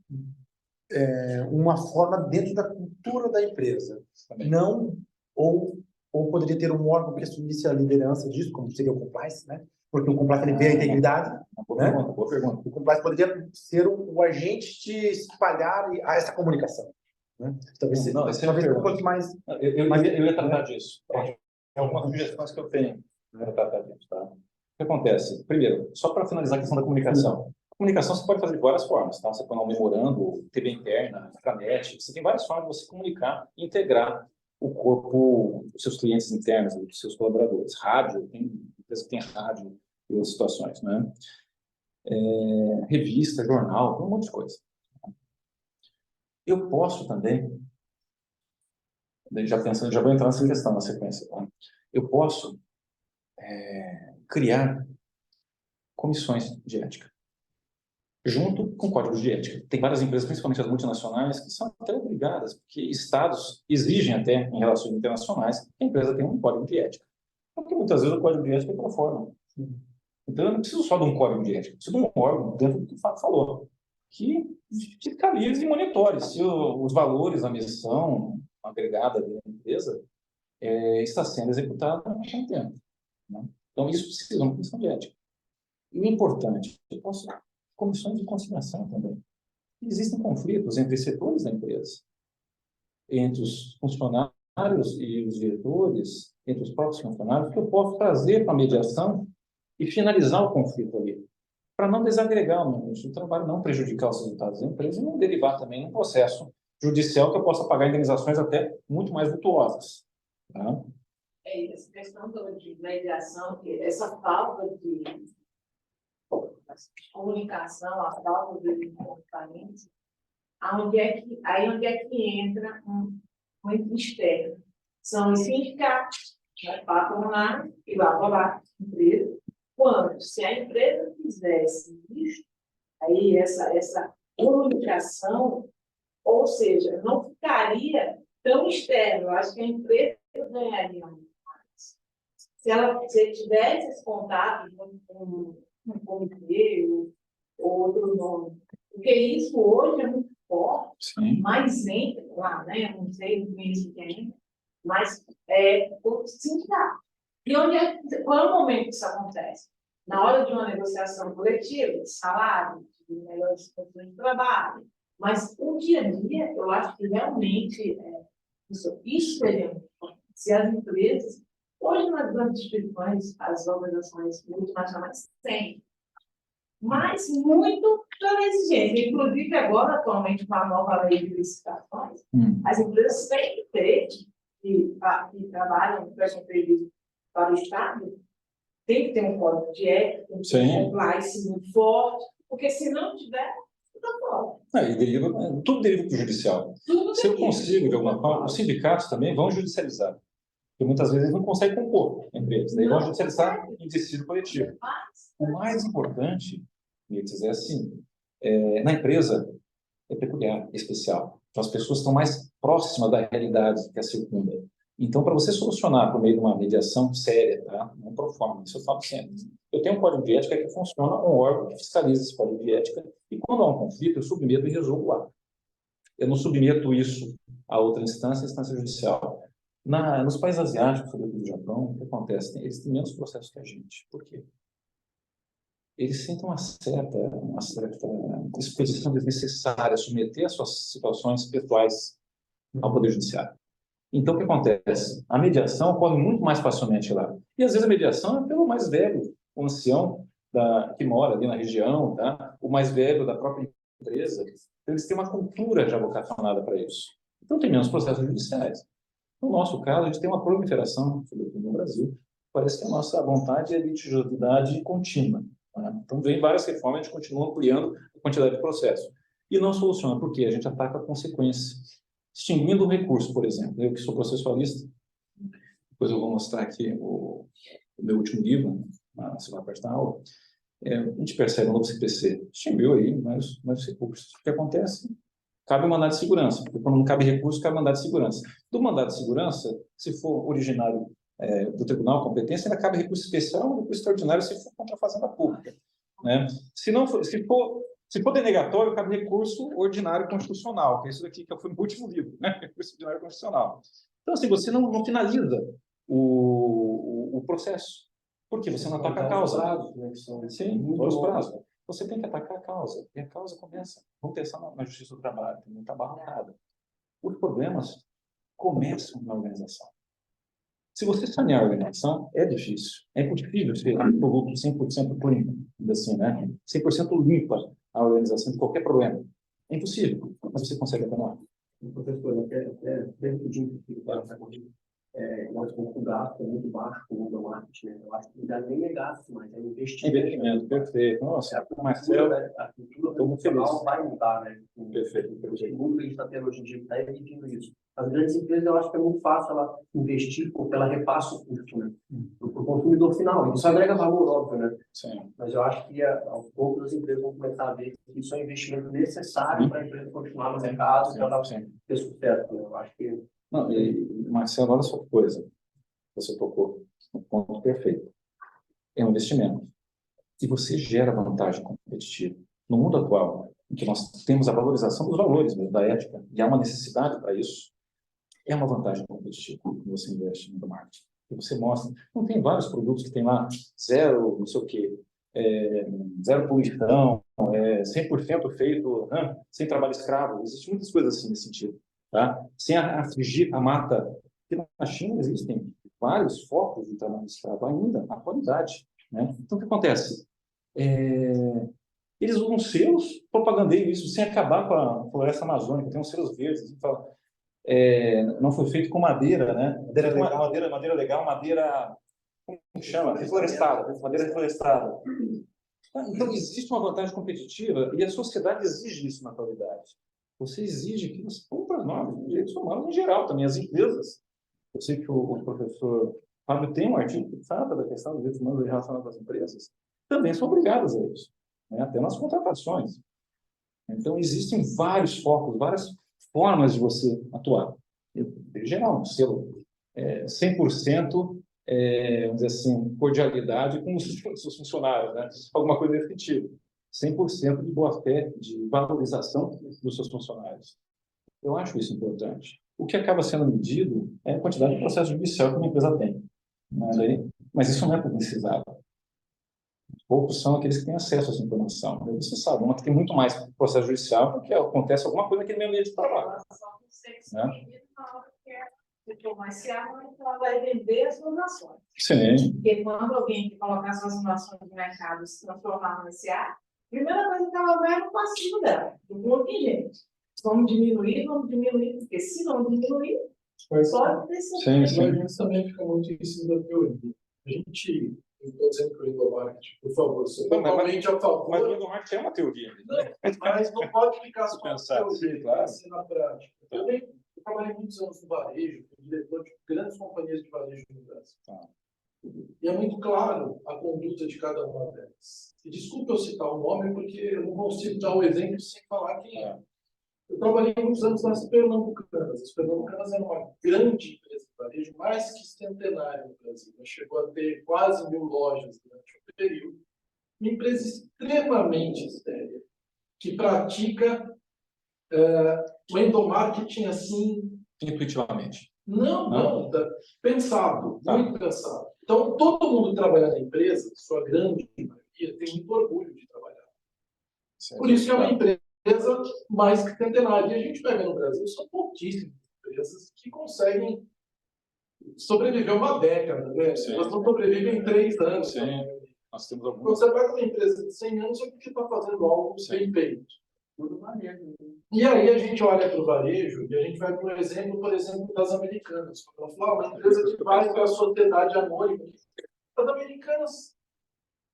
uma forma dentro da cultura da empresa. Também. Não, ou poderia ter um órgão que assumisse a liderança disso, como seria o compliance, né? Porque o compliance ele vê a integridade. Boa pergunta. O compliance poderia ser o agente de espalhar essa comunicação. Né? Talvez um pouco mais... Eu ia tratar disso. É uma sugestão que eu tenho para tratar disso. Tá? O que acontece? Primeiro, só para finalizar a questão da comunicação. A comunicação você pode fazer de várias formas. Tá? Você pode um memorando, TV interna, intranet. Você tem várias formas de você comunicar e integrar o corpo dos seus clientes internos, dos seus colaboradores. Rádio, tem empresa que tem rádio e outras situações. Né? Revista, jornal, um monte de coisa. Eu posso também, já pensando, já vou entrar nessa questão na sequência, tá? Eu posso criar comissões de ética, junto com códigos de ética. Tem várias empresas, principalmente as multinacionais, que são até obrigadas, porque estados exigem até, em relações internacionais, que a empresa tenha um código de ética. Porque muitas vezes o código de ética é pro forma. Então eu não preciso só de um código de ética, eu preciso de um órgão, dentro do que o Fábio falou, que fiscalize e monitore se os valores, a missão agregada da empresa está sendo executada com tempo. Né? Então, isso precisa de uma comissão de ética. E o importante, eu posso comissões de conciliação também. Existem conflitos entre setores da empresa, entre os funcionários e os diretores, entre os próprios funcionários, que eu posso trazer para a mediação e finalizar o conflito ali, para não desagregar o trabalho, não prejudicar os resultados da empresa e não derivar também em um processo judicial que eu possa pagar indenizações até muito mais vultuosas. Tá? Essa questão de mediação, essa falta de comunicação, a falta de transparência, onde é que entra um externo. São os sindicatos, né, patronais e lá, empresa. Quando, se a empresa fizesse isso, aí essa comunicação, ou seja, não ficaria tão externo. Eu acho que a empresa ganharia muito mais. Se ela tivesse esse contato com um comitê ou outro nome. Porque isso hoje é muito forte, Sim. mas entra lá, né? Não sei o que tem, mas o sindicato. E qual é o momento que isso acontece? Na hora de uma negociação coletiva, de salário, de melhores condições de trabalho. Mas o dia a dia, eu acho que realmente isso seria muito importante. Se as empresas, hoje nas grandes instituições, as organizações multinacionais têm, mas muito pela exigência. Inclusive, agora, atualmente, com a nova lei de licitações, as empresas têm que ter, que trabalham, prestam serviço para o Estado, tem que ter um código de ética, tem que ter um compliance muito forte, porque se não tiver, não pode. Tudo deriva para o judicial. Se eu consigo, de alguma forma, os sindicatos também vão judicializar. Porque muitas vezes eles não conseguem compor entre eles. Daí vão judicializar em tecido coletivo. O mais importante, Mirtes, é assim, na empresa é peculiar, é especial. Então as pessoas estão mais próximas da realidade que a circunda. Então, para você solucionar por meio de uma mediação séria, tá? Não pro forma, isso eu falo sempre. Eu tenho um código de ética que funciona, um órgão que fiscaliza esse código de ética, e quando há um conflito, eu submeto e resolvo lá. Eu não submeto isso a outra instância judicial. Nos países asiáticos, sobretudo no Japão, o que acontece? Eles têm menos processos que a gente. Por quê? Eles sentem uma certa exposição desnecessária a submeter as suas situações pessoais ao Poder Judiciário. Então, o que acontece? A mediação ocorre muito mais facilmente lá. E, às vezes, a mediação é pelo mais velho, o ancião que mora ali na região, tá? O mais velho da própria empresa. Então, eles têm uma cultura já vocacionada para isso. Então, tem menos processos judiciais. No nosso caso, a gente tem uma proliferação, sobretudo no Brasil. Parece que a nossa vontade é litigiosidade contínua. Tá? Então, vem várias reformas, a gente continua ampliando a quantidade de processos. E não soluciona, porque a gente ataca a consequência. Extinguindo o recurso, por exemplo. Eu que sou processualista, depois eu vou mostrar aqui o meu último livro, na segunda parte da aula. A gente percebe no novo CPC, extinguiu aí mais recursos. O que acontece? Cabe o mandado de segurança, porque quando não cabe recurso, cabe mandado de segurança. Do mandado de segurança, se for originário do tribunal, competência, ainda cabe recurso especial ou recurso extraordinário se for contra a fazenda pública. Né? Se for denegatório, cabe recurso ordinário constitucional, que é isso daqui que foi no último livro, né? Recurso ordinário constitucional. Então, assim, você não finaliza o processo. Por quê? Você não ataca a causa. Sim, os prazos. Você tem que atacar a causa. E a causa começa. Vamos pensar na justiça do trabalho, que não está barrocada. Os problemas começam na organização. Se você sanear a organização, é difícil. É impossível ser um produto 100% clean, assim, né? 100% limpa a organização de qualquer problema. É impossível, mas você consegue atenuar. Professor, até dentro de nós com o gasto é muito baixo com o marketing, né? Eu acho que já nem é gasto, mas é investimento. Investimento, perfeito. Nossa, Marcelo, a cultura profissional vai mudar, né? Perfeito. O mundo que a gente está tendo hoje em dia está exigindo isso. As grandes empresas, eu acho que é muito fácil ela investir porque ela repassa o custo, né? Para o consumidor final. Isso agrega valor, óbvio, né? Sim. Mas eu acho que aos poucos as empresas vão começar a ver que isso é um investimento necessário para a empresa continuar no mercado e ela ter sucesso. Né? Eu acho que... Não, Marcelo, olha só que coisa. Você tocou no ponto perfeito. É um investimento. E você gera vantagem competitiva. No mundo atual, em que nós temos a valorização dos valores, da ética, e há uma necessidade para isso, é uma vantagem competitiva quando você investe no marketing. E você mostra, não tem vários produtos que tem lá zero, não sei o quê, zero poluição, 100% feito, sem trabalho escravo. Existem muitas coisas assim nesse sentido. Tá? Sem afligir a mata. Porque na China existem vários focos de trabalho escravo ainda, a qualidade. Né? Então, o que acontece? Eles usam selos, propagandeiam isso sem acabar com a floresta amazônica. Tem uns selos verdes que falam, não foi feito com madeira, né? Madeira legal, madeira, como chama? Reflorestada, madeira reflorestada. Tá? Então, existe uma vantagem competitiva e a sociedade exige isso na atualidade. Você exige que você cumpra as normas de direitos humanos em geral, também as empresas. Eu sei que o professor Fábio tem um artigo que trata da questão dos direitos humanos relacionados às empresas, também são obrigadas a isso, né? Até nas contratações. Então, existem vários focos, várias formas de você atuar. Em geral, um selo 100%, vamos dizer assim, cordialidade com os seus funcionários, né? Alguma coisa desse tipo. 100% de boa-fé, de valorização dos seus funcionários. Eu acho isso importante. O que acaba sendo medido é a quantidade de processo judicial que uma empresa tem. Mas isso não é publicizado. Poucos são aqueles que têm acesso a essa informação. Você sabe, uma que tem muito mais processo judicial porque acontece alguma coisa naquele meio ambiente de trabalho. Né? Comercial, então ela vai vender as suas ações. Sim. Porque quando alguém que colocar suas ações no mercado e se transformar no SA, a primeira coisa que ela vai é no passivo dela, do contingente. Vamos diminuir, porque se não diminuir, pode ter certeza. Mas a gente também fica muito em cima da teoria. A gente, eu estou dizendo que o endomarketing, por favor, sou totalmente a favor. Mas o endomarketing é uma teoria. Mas não pode ficar só na teoria, sim, claro. tem que ser na prática. Eu trabalhei muitos anos no varejo, fui diretor de grandes companhias de varejo no Brasil. E é muito claro a conduta de cada uma delas. E desculpe eu citar o nome, porque eu não consigo dar o exemplo sem falar quem é. Eu trabalhei muitos anos nas Pernambucanas. As Pernambucanas eram uma grande empresa de varejo, mais que centenária no Brasil. Ela chegou a ter quase 1000 lojas durante o período. Uma empresa extremamente séria, que pratica o endomarketing assim... Intuitivamente. Não, pensado, muito pensado. Então, todo mundo que trabalha na empresa, sua grande maioria, tem muito orgulho de trabalhar. Certo. Por isso que é uma empresa mais que centenária. E a gente pega no Brasil, são pouquíssimas empresas que conseguem sobreviver uma década. Né? Elas não sobrevivem em 3 anos. Sim. Nós temos algumas. Quando você pega uma empresa de 100 anos, é porque está fazendo algo bem feito. E aí a gente olha para o varejo e a gente vai para o exemplo, por exemplo, das Americanas. Ela fala, uma empresa que vai para a sociedade anônima. As Americanas,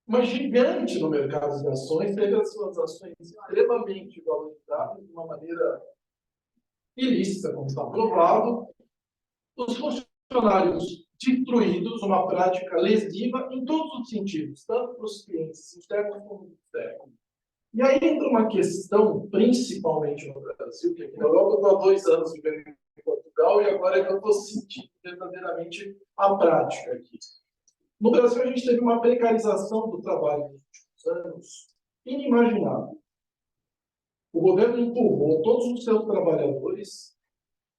uma gigante no mercado de ações, teve as suas ações extremamente valorizadas de uma maneira ilícita, como está provado. Os funcionários destruídos, uma prática lesiva em todos os sentidos, tanto para os clientes internos como externos. E aí entra uma questão, principalmente no Brasil, que aqui na Europa eu estou há 2 anos vivendo em Portugal e agora é que eu estou sentindo verdadeiramente a prática aqui. No Brasil, a gente teve uma precarização do trabalho nos últimos anos inimaginável. O governo empurrou todos os seus trabalhadores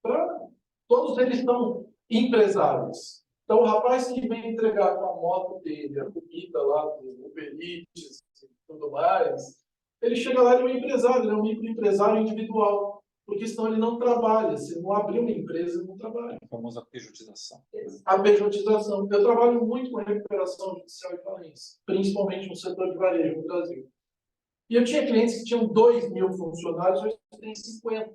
para... Todos eles são empresários. Então, o rapaz que vem entregar com a moto dele, a comida lá do Uber Eats e tudo mais, ele chega lá e é um empresário, ele é um microempresário individual. Porque senão ele não trabalha. Se não abrir uma empresa, ele não trabalha. A famosa pejotização. A pejotização. Eu trabalho muito com recuperação judicial e falência, principalmente no setor de varejo no Brasil. E eu tinha clientes que tinham 2.000 funcionários, hoje tem 50.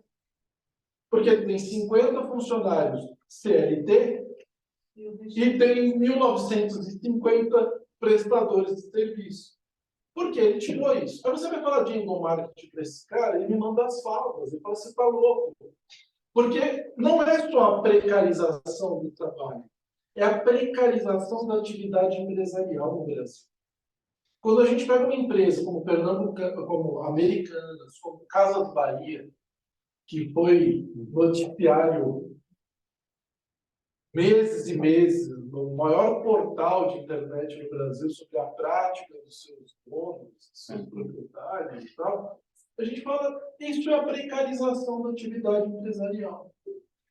Porque ele tem 50 funcionários CLT e tem 1.950 prestadores de serviço. Por que ele tirou isso? Aí você vai falar de endomarketing para esse cara, ele me manda as falas, ele fala, você está louco. Porque não é só a precarização do trabalho, é a precarização da atividade empresarial no Brasil. Quando a gente pega uma empresa como Pernambucana, como Americanas, como Casas Bahia, que foi noticiário meses e meses, no maior portal de internet no Brasil sobre a prática dos seus donos, dos seus proprietários e tal, a gente fala, isso é a precarização da atividade empresarial.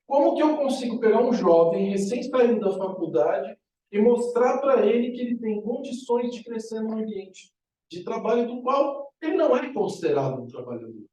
Como que eu consigo pegar um jovem recém-saído da faculdade e mostrar para ele que ele tem condições de crescer no ambiente de trabalho do qual ele não é considerado um trabalhador?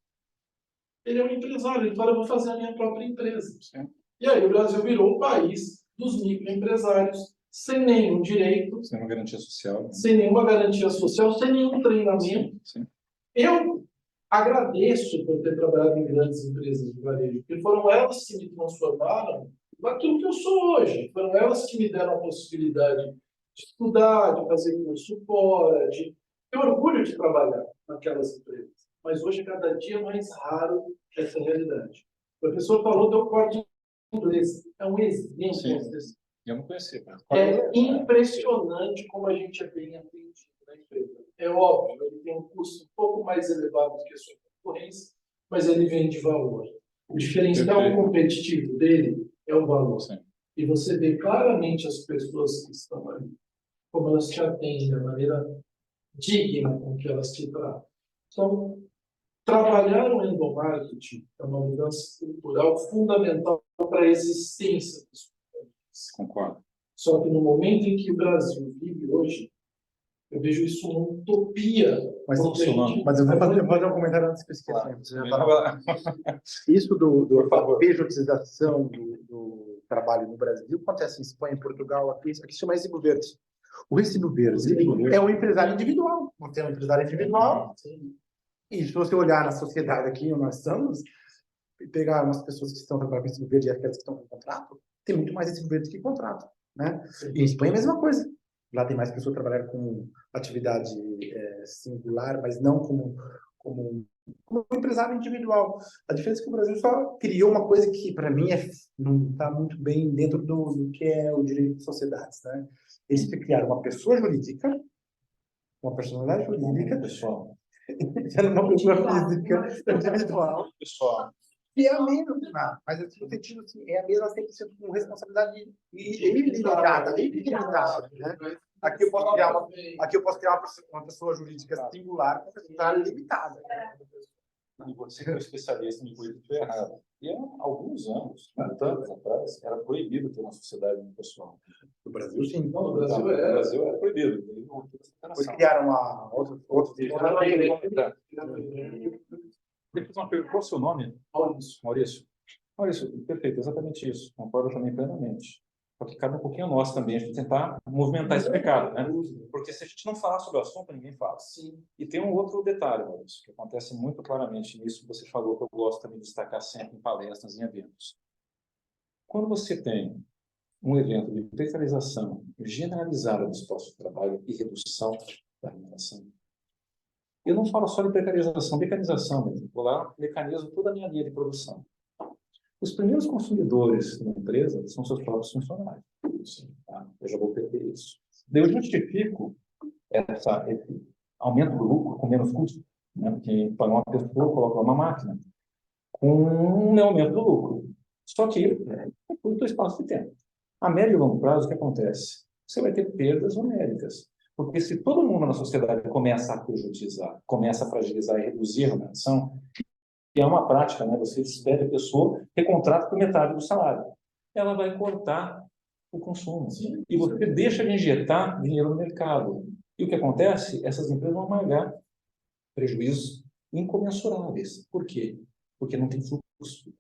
Ele é um empresário, ele fala, eu vou fazer a minha própria empresa. Sim. E aí o Brasil virou o país dos microempresários, sem nenhum direito, sem uma garantia social, sem nenhuma garantia social, sem nenhum treinamento. Sim. Eu agradeço por ter trabalhado em grandes empresas de varejo, porque foram elas que me transformaram naquilo que eu sou hoje. Foram elas que me deram a possibilidade de estudar, de fazer curso fora, de tenho orgulho de trabalhar naquelas empresas, mas hoje é cada dia mais raro essa realidade. O professor falou do corte de inglês, é um exemplo. Sim. Eu não conhecia. É impressionante como a gente é bem atendido na empresa. É óbvio, ele tem um custo um pouco mais elevado do que a sua concorrência, mas ele vem de valor. O diferencial competitivo dele é o valor. Sim. E você vê claramente as pessoas que estão ali, como elas te atendem, da maneira digna com que elas te tratam. Então, trabalhar no endomarketing é uma mudança cultural fundamental para a existência dos países. Concordo. Só que no momento em que o Brasil vive hoje, eu vejo isso uma utopia. Mas funcionando. Mas eu vou fazer um comentário antes que eu esqueça. Você já falou. Isso da pejotização do trabalho no Brasil acontece em Espanha, em Portugal, aqui se chama recibo verde. O recibo verde é um empresário individual. Você é um empresário individual. E se você olhar na sociedade aqui onde nós estamos, e pegar umas pessoas que estão trabalhando com recibo verde e aquelas que estão com contrato, tem muito mais recibo verde que contrato, né? E em Espanha é a mesma coisa. Lá tem mais pessoas trabalhando com atividade singular, mas não como empresário individual. A diferença é que o Brasil só criou uma coisa que, para mim, não está muito bem dentro do que é o direito de sociedades, né? Eles criaram uma pessoa jurídica, uma personalidade jurídica, Pessoal. uma pessoa física individual, Pessoal. que é a mesma, mas no sentido assim, é a mesma 100% com responsabilidade ilimitada, né? Aqui eu posso criar uma pessoa jurídica singular com responsabilidade limitada. E você que é um especialista em política errada. E há alguns anos, tantos atrás, era proibido ter uma sociedade pessoal. No Brasil, sim. Não, no Brasil No é. Brasil era proibido. Depois criaram outro Depois uma pergunta, qual é o seu nome? Maurício. Maurício, perfeito, exatamente isso. Concordo também plenamente. Só que cabe um pouquinho a nós também, a gente tentar movimentar esse mercado, né? Porque se a gente não falar sobre o assunto, ninguém fala. Sim. E tem um outro detalhe, Maurício, que acontece muito claramente nisso que você falou, que eu gosto também de destacar sempre em palestras, em eventos. Quando você tem um evento de precarização generalizada dos postos de trabalho e redução da remuneração, eu não falo só de precarização mesmo. Vou lá, mecanizo toda a minha linha de produção. Os primeiros consumidores da empresa são seus próprios funcionários. Tá? Eu já vou perder isso. Daí eu justifico esse aumento do lucro com menos custo, né? Porque para uma pessoa colocar uma máquina com um aumento do lucro. Só que é curto espaço de tempo. A médio e longo prazo, o que acontece? Você vai ter perdas numéricas. Porque se todo mundo na sociedade começa a prejudiciar, começa a fragilizar e reduzir a remuneração, que é uma prática, né? Você despede a pessoa, recontrata por metade do salário. Ela vai cortar o consumo. E você deixa de injetar dinheiro no mercado. E o que acontece? Essas empresas vão amargar prejuízos incomensuráveis. Por quê? Porque não tem fluxo.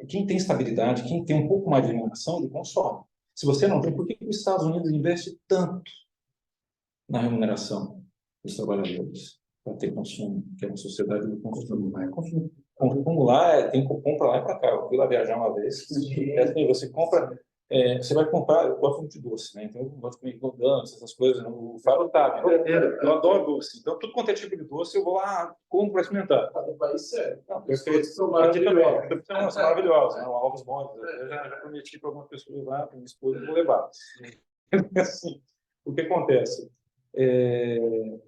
Quem tem estabilidade, quem tem um pouco mais de remuneração, ele consome. Se você não tem, por que os Estados Unidos investem tanto na remuneração dos trabalhadores? Para ter consumo, que é uma sociedade do consumo. Não é consumo. Consumo lá, tem compra lá e para cá. Eu fui lá viajar uma vez. Assim, você compra, você vai comprar, eu gosto muito de doce, né? Então eu gosto de comer doce, essas coisas. O Fábio tá, eu adoro doce. Então tudo quanto é tipo de doce, eu vou lá, compro para experimentar. No país sério. Perfeito. São maravilhosos. São maravilhosos, né? Ovos bons. Eu já prometi para algumas pessoas lá, para minha esposa, eu vou levar. Assim, o que acontece?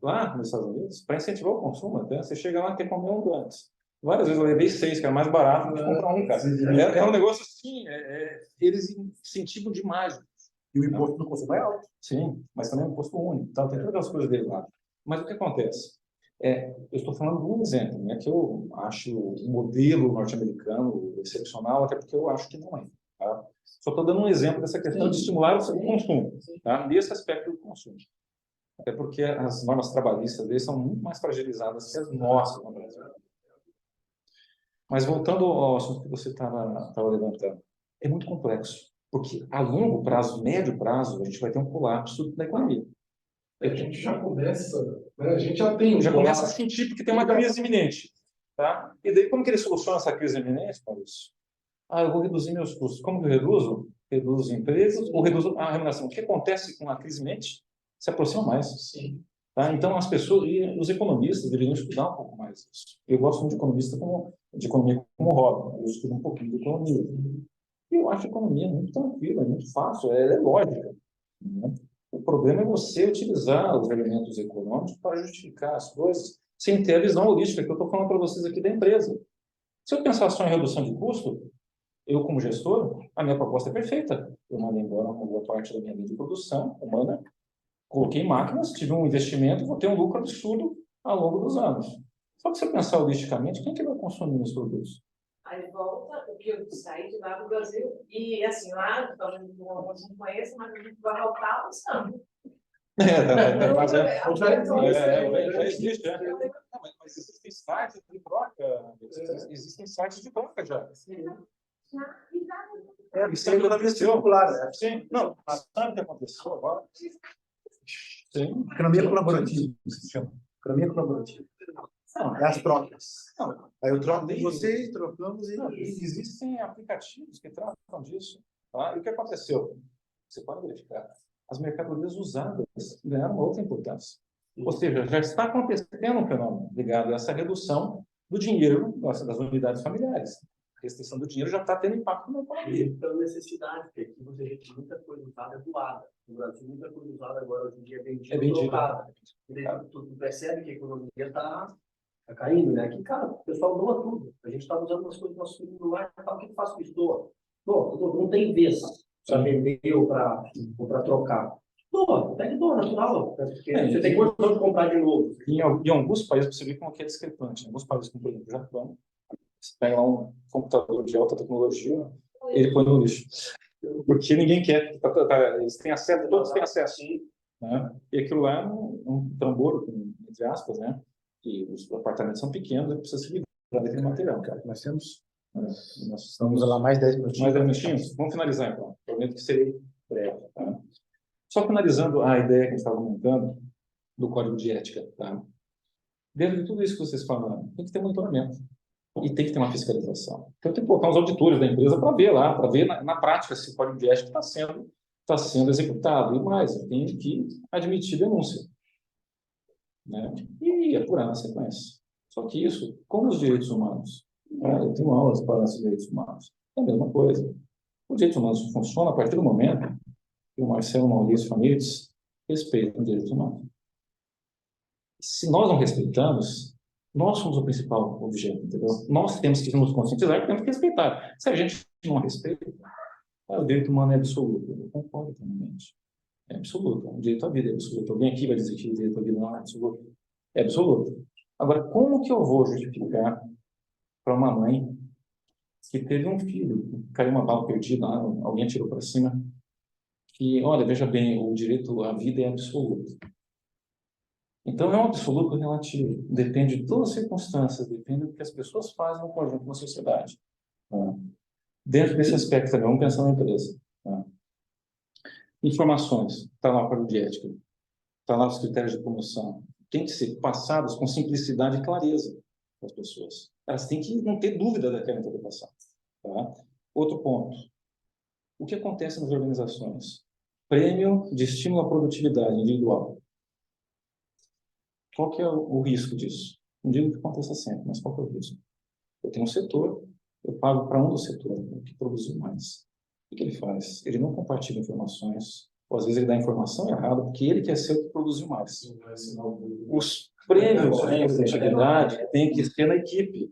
Lá nos Estados Unidos, para incentivar o consumo, até, você chega lá e quer comer um donuts. Várias vezes eu levei 6, que era mais barato do que comprar um, cara. É um negócio assim, eles incentivam demais. E o imposto do consumo é alto. Sim, mas também é um imposto único. Então, tem todas as coisas dele lá. Mas o que acontece? Eu estou falando de um exemplo, né, que eu acho o modelo norte-americano excepcional, até porque eu acho que não é. Tá? Só estou dando um exemplo dessa questão de estimular o consumo, tá? Nesse aspecto do consumo. Até porque as normas trabalhistas deles são muito mais fragilizadas que as nossas no Brasil. Mas voltando ao assunto que você estava levantando, é muito complexo, porque a longo prazo, médio prazo, a gente vai ter um colapso da economia. A gente já começa, né? A gente já tem já começa a sentir porque tem uma crise iminente. Tá? E daí, como que ele soluciona essa crise iminente, Maurício? Eu vou reduzir meus custos. Como que eu reduzo? Reduzo empregos ou reduzo a remuneração. O que acontece com a crise iminente? Se aproxima mais. Sim. Tá? Então, as pessoas, e os economistas deveriam estudar um pouco mais isso. Eu gosto muito de economia como hobby, eu estudo um pouquinho de economia. E eu acho a economia muito tranquila, muito fácil, ela é lógica. Né? O problema é você utilizar os elementos econômicos para justificar as coisas sem ter a visão holística que eu estou falando para vocês aqui da empresa. Se eu pensar só em redução de custo, eu, como gestor, a minha proposta é perfeita. Eu mandei embora uma boa parte da minha linha de produção humana, coloquei máquinas, tive um investimento, vou ter um lucro absurdo ao longo dos anos. Só que se eu pensar holisticamente, quem que vai consumir os produtos? Aí volta o que eu saí de lá do Brasil, e assim, lá, talvez não conheça, mas a gente vai voltar ao samba. Já existe, né? Mas existem sites de troca, existem sites de troca já. Isso é economia circular, né? Sim, não, sabe o que aconteceu agora? Sim. Economia colaborativa, se chama. Economia colaborativa. Não, É as trocas. não, Aí eu troco com vocês, trocamos e... não, existem aplicativos que tratam disso. Tá? E o que aconteceu? Você pode verificar. As mercadorias usadas ganharam uma outra importância. Ou seja, já está acontecendo um fenômeno ligado a essa redução do dinheiro das unidades familiares. A restrição do dinheiro já está tendo impacto na economia. Pela necessidade, porque aqui você tem muita coisa usada é doada. No Brasil, muita coisa usada agora hoje em dia é vendida É vendida. trocada. E daí tu percebe que a economia está caindo, né? Aqui, cara, o pessoal doa tudo. A gente está usando umas coisas do nosso filho no ar, o que eu faço com isso? Doa. Não tem vez para vender ou para trocar. Doa, pega e doa, natural. Porque você tem condição de comprar de novo. Em alguns países, você vê como que é discrepante. Em alguns países, como por exemplo o Japão, você pega lá um computador de alta tecnologia, ele põe no lixo. Porque ninguém quer. Eles têm acesso, todos têm acesso. Né? E aquilo lá é um trambolho, entre aspas, né? E os apartamentos são pequenos e precisa se livrar daquele material. Cara, nós temos... Nós Vamos lá mais 10 minutinhos. Mais 10 minutinhos? Vamos finalizar, então. Prometo que serei breve. Tá? Só finalizando a ideia que a gente estava comentando do código de ética. Tá? Dentro de tudo isso que vocês falaram, tem que ter monitoramento. E tem que ter uma fiscalização. Então, tem que colocar os auditores da empresa para ver lá, para ver na prática se o código de ética está sendo executado. E mais, eu tenho que admitir denúncia. Né? E apurar na sequência. Só que isso, como os direitos humanos, eu tenho aulas para os direitos humanos, é a mesma coisa. Os direitos humanos funcionam a partir do momento que o Marcelo Maurício Famitz respeita os direitos humanos. Se nós não respeitamos, nós somos o principal objeto, entendeu? Nós temos que nos conscientizar que temos que respeitar. Se a gente não respeita, o direito humano é absoluto. Eu concordo plenamente. É absoluto. O direito à vida é absoluto. Alguém aqui vai dizer que o direito à vida não é absoluto? É absoluto. Agora, como que eu vou justificar para uma mãe que teve um filho, caiu uma bala perdida, alguém atirou para cima, que, olha, veja bem, o direito à vida é absoluto. Então, é um absoluto relativo. Depende de todas as circunstâncias, depende do que as pessoas fazem no conjunto da sociedade. Tá? Dentro desse aspecto também, vamos pensar na empresa. Tá? Informações, está lá o código de ética, está lá os critérios de promoção, tem que ser passados com simplicidade e clareza para as pessoas. Elas têm que não ter dúvida daquela interpretação. Tá? Outro ponto. O que acontece nas organizações? Prêmio de estímulo à produtividade individual. Qual que é o risco disso? Não digo que aconteça sempre, mas qual que é o risco? Eu tenho um setor, eu pago para um do setor que produziu mais. O que ele faz? Ele não compartilha informações, ou às vezes ele dá informação errada, porque ele quer ser o que produziu mais. Os prêmios de produtividade têm que ser na equipe.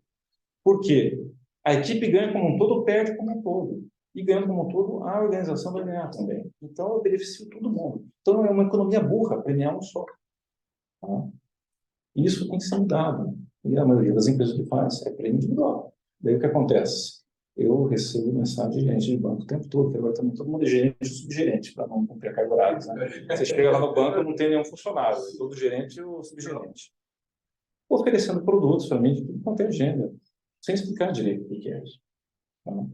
Por quê? A equipe ganha como um todo, perde como um todo. E ganhando como um todo, a organização vai ganhar também. Então, eu beneficio todo mundo. Então, é uma economia burra premiar um só. Tá? Isso tem que ser mudado. E a maioria das empresas que faz é prêmio individual. Daí o que acontece? Eu recebo mensagem de gerente de banco o tempo todo, porque agora também todo mundo é gerente e subgerente, para não cumprir a carga horária. Né? Você chega lá no banco, não tem nenhum funcionário, é todo gerente ou subgerente. Oferecendo produtos para mim de tudo quanto é gênero, sem explicar direito o que é. Tá? O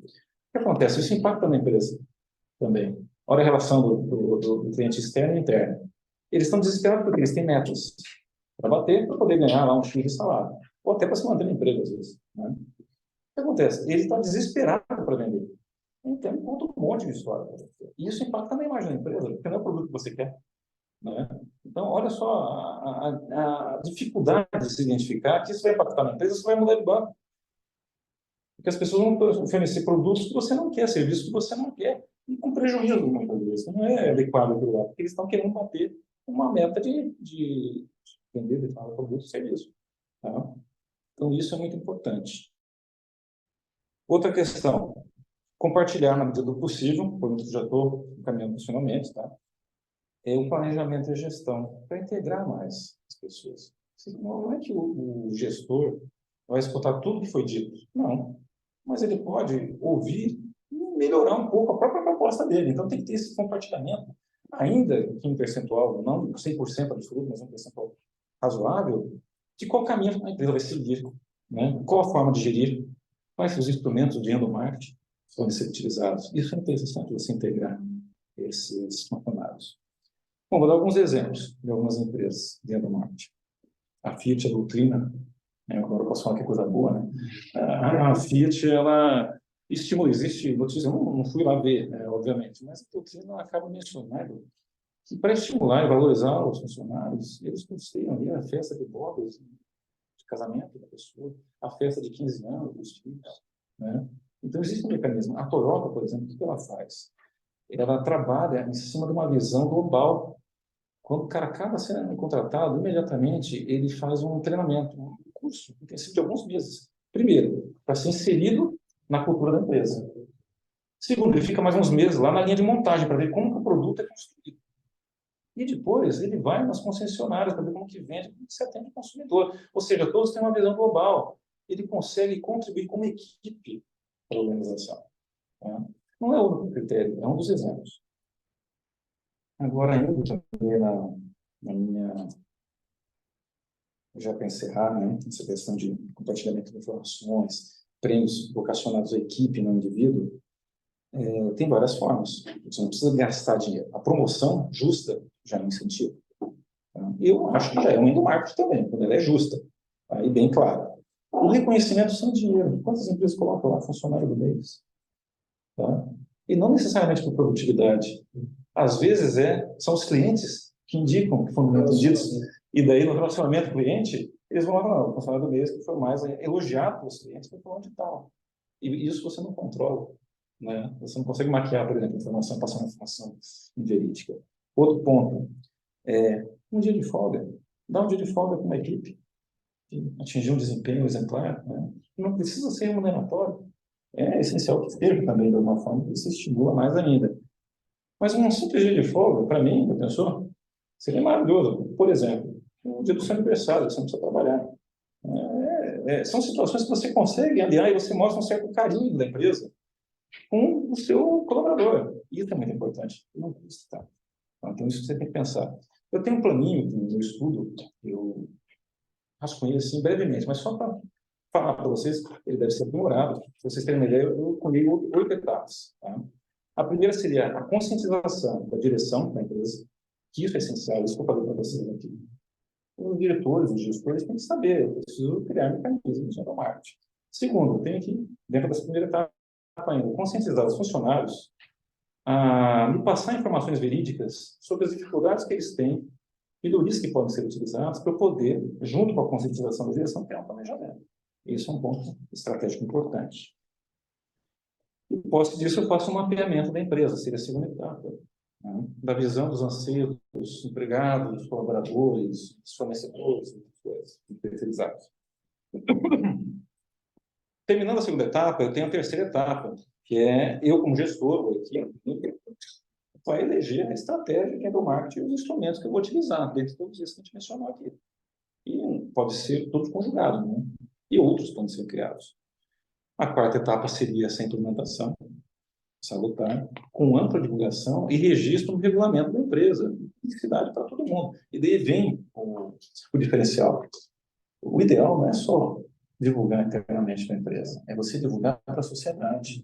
que acontece? Isso impacta na empresa também. Olha a relação do cliente externo e interno. Eles estão desesperados porque eles têm metas para bater, para poder ganhar lá um X de salário. Ou até para se manter no emprego, às vezes. Né? O que acontece? Ele está desesperado para vender. Então, ele conta um monte de história. E isso impacta na imagem da empresa, porque não é o produto que você quer. Né? Então, olha só a dificuldade de se identificar que isso vai impactar na empresa, isso vai mudar de banco. Porque as pessoas vão oferecer produtos que você não quer, serviços que você não quer, e com prejuízo, muitas vezes. Não é adequado aquilo lá, porque eles estão querendo bater uma meta de vender determinado produto e serviço. Tá? Então, isso é muito importante. Outra questão, compartilhar na medida do possível, por isso já estou encaminhando funcionamento, tá? É o planejamento e a gestão, para integrar mais as pessoas. Não é que o gestor vai escutar tudo que foi dito, não. Mas ele pode ouvir e melhorar um pouco a própria proposta dele. Então, tem que ter esse compartilhamento, ainda que em percentual, não 100% absoluto, mas um percentual razoável, de qual caminho a empresa vai seguir, né? Qual a forma de gerir, quais os instrumentos de endomarketing podem ser utilizados. Isso é interessante, você integrar esses funcionários. Bom, vou dar alguns exemplos de algumas empresas de endomarketing. A Fiat, a doutrina, agora eu posso falar que é coisa boa, né? A Fiat, ela estimula, existe notícia, eu não fui lá ver, obviamente, mas a doutrina acaba mencionando que para estimular e valorizar os funcionários, eles custeiam ali a festa de bodas, de casamento da pessoa, a festa de 15 anos dos filhos, né? Então, existe um mecanismo. A Toyota, por exemplo, o que ela faz? Ela trabalha em cima de uma visão global. Quando o cara acaba sendo contratado, imediatamente ele faz um treinamento, um curso intensivo de alguns meses. Primeiro, para ser inserido na cultura da empresa. Segundo, ele fica mais uns meses lá na linha de montagem, para ver como que o produto é construído. E depois ele vai nas concessionárias para ver como que vende, como que se atende o consumidor. Ou seja, todos têm uma visão global. Ele consegue contribuir como equipe para a organização. Tá? Não é o único critério, é um dos exemplos. Agora, indo também na minha... Já para encerrar, né, essa questão de compartilhamento de informações, prêmios vocacionados à equipe, não ao indivíduo, tem várias formas. Você não precisa gastar dinheiro. A promoção justa já é um incentivo. Tá? Eu acho que já é um endomarketing também, quando ela é justa, tá? E bem claro. O reconhecimento sem dinheiro. Quantas empresas colocam lá funcionário do mês? Tá? E não necessariamente por produtividade. Às vezes são os clientes que indicam que foram entendidos. E daí, no relacionamento cliente, eles vão lá falar, o funcionário do mês que foi mais elogiado pelos clientes foi fulano de tal. E isso você não controla. Né? Você não consegue maquiar, por exemplo, a informação, passar uma informação inverídica. Outro ponto, um dia de folga. Dá um dia de folga para uma equipe que atingir um desempenho exemplar. Né? Não precisa ser remuneratório. É essencial que esteja também, de alguma forma, que se estimula mais ainda. Mas um simples dia de folga, para mim, já pensou? Seria maravilhoso. Por exemplo, o dia do seu aniversário, você não precisa trabalhar. São situações que você consegue aliar e você mostra um certo carinho da empresa com o seu colaborador. Isso é muito importante. Não custa. Então, isso você tem que pensar. Eu tenho um planinho no estudo, eu rascunhei assim brevemente, mas só para falar para vocês, ele deve ser aprimorado. Se vocês terem uma ideia, eu colhei 8 etapas. Tá? A primeira seria a conscientização da direção da empresa, que isso é essencial, isso que eu falei para vocês aqui. Os diretores, os gestores têm que saber, eu preciso criar mecanismos de endomarketing. Segundo, eu tenho que, dentro dessa primeira etapa ainda, conscientizar os funcionários a me passar informações verídicas sobre as dificuldades que eles têm, melhorias que podem ser utilizadas para eu poder, junto com a conscientização da direção, criar um planejamento. Isso é um ponto estratégico importante. E, posse disso, eu faço um mapeamento da empresa, seria a segunda etapa, né? Da visão dos anseios dos empregados, dos colaboradores, dos fornecedores, terceirizados. Terminando a segunda etapa, eu tenho a terceira etapa, que é eu, como gestor, ou equipe, vai eleger a estratégia que é do marketing e os instrumentos que eu vou utilizar, dentro de todos esses que a gente mencionou aqui. E pode ser tudo conjugado, né? E outros podem ser criados. A quarta etapa seria essa implementação salutar, com ampla divulgação e registro no regulamento da empresa, publicidade para todo mundo. E daí vem o diferencial. O ideal não é só divulgar internamente na empresa, é você divulgar para a sociedade.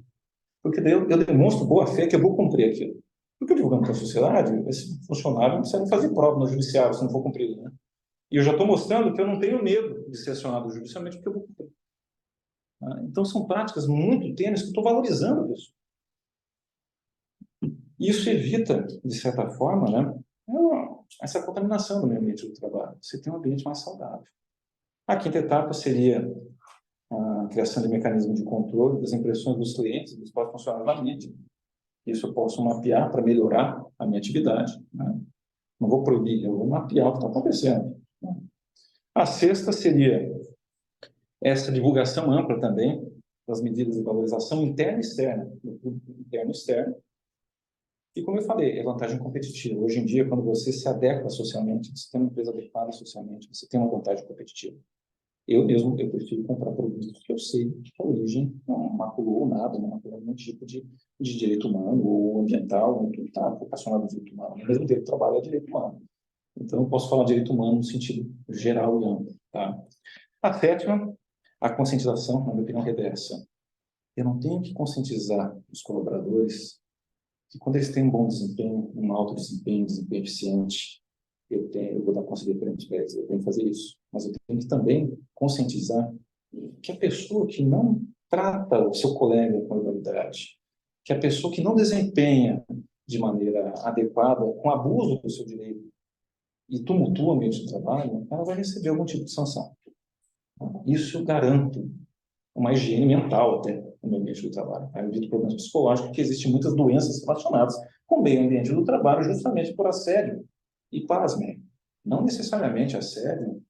Porque daí eu demonstro boa fé que eu vou cumprir aquilo. Porque eu divulgando para a sociedade, esse funcionário não precisa fazer prova no judiciário se não for cumprido, né? E eu já estou mostrando que eu não tenho medo de ser acionado judicialmente porque eu vou cumprir. Então, são práticas muito tênues que eu estou valorizando isso. Isso evita, de certa forma, né, essa contaminação do meio ambiente do trabalho. Você tem um ambiente mais saudável. A quinta etapa seria a criação de mecanismos de controle das impressões dos clientes e dos próprios funcionários da mídia. Isso eu posso mapear para melhorar a minha atividade, né? Não vou proibir, eu vou mapear o que está acontecendo, né? A sexta seria essa divulgação ampla também das medidas de valorização interna e externa, do público interno e externo. E como eu falei, é vantagem competitiva. Hoje em dia, quando você se adequa socialmente, você tem uma empresa adequada socialmente, você tem uma vantagem competitiva. Eu prefiro comprar produtos que eu sei que a origem não maculou nada, não maculou nenhum tipo de direito humano ou ambiental, não está vocacionado ao direito humano. Mesmo direito do trabalho é direito humano. Então, eu posso falar de direito humano no sentido geral e amplo. Tá? A sétima, a conscientização, na minha opinião, reversa. Eu não tenho que conscientizar os colaboradores que quando eles têm um bom desempenho, um alto desempenho, desempenho eficiente, eu vou dar conselho para eles, eu tenho que fazer isso. Mas eu tenho que também conscientizar que a pessoa que não trata o seu colega com igualdade, que a pessoa que não desempenha de maneira adequada, com abuso do seu direito, e tumultua o ambiente de trabalho, ela vai receber algum tipo de sanção. Isso eu garanto uma higiene mental até no ambiente do trabalho. Eu evito problemas psicológicos, porque existem muitas doenças relacionadas com o meio ambiente do trabalho, justamente por assédio. E pasmem, não necessariamente assédio,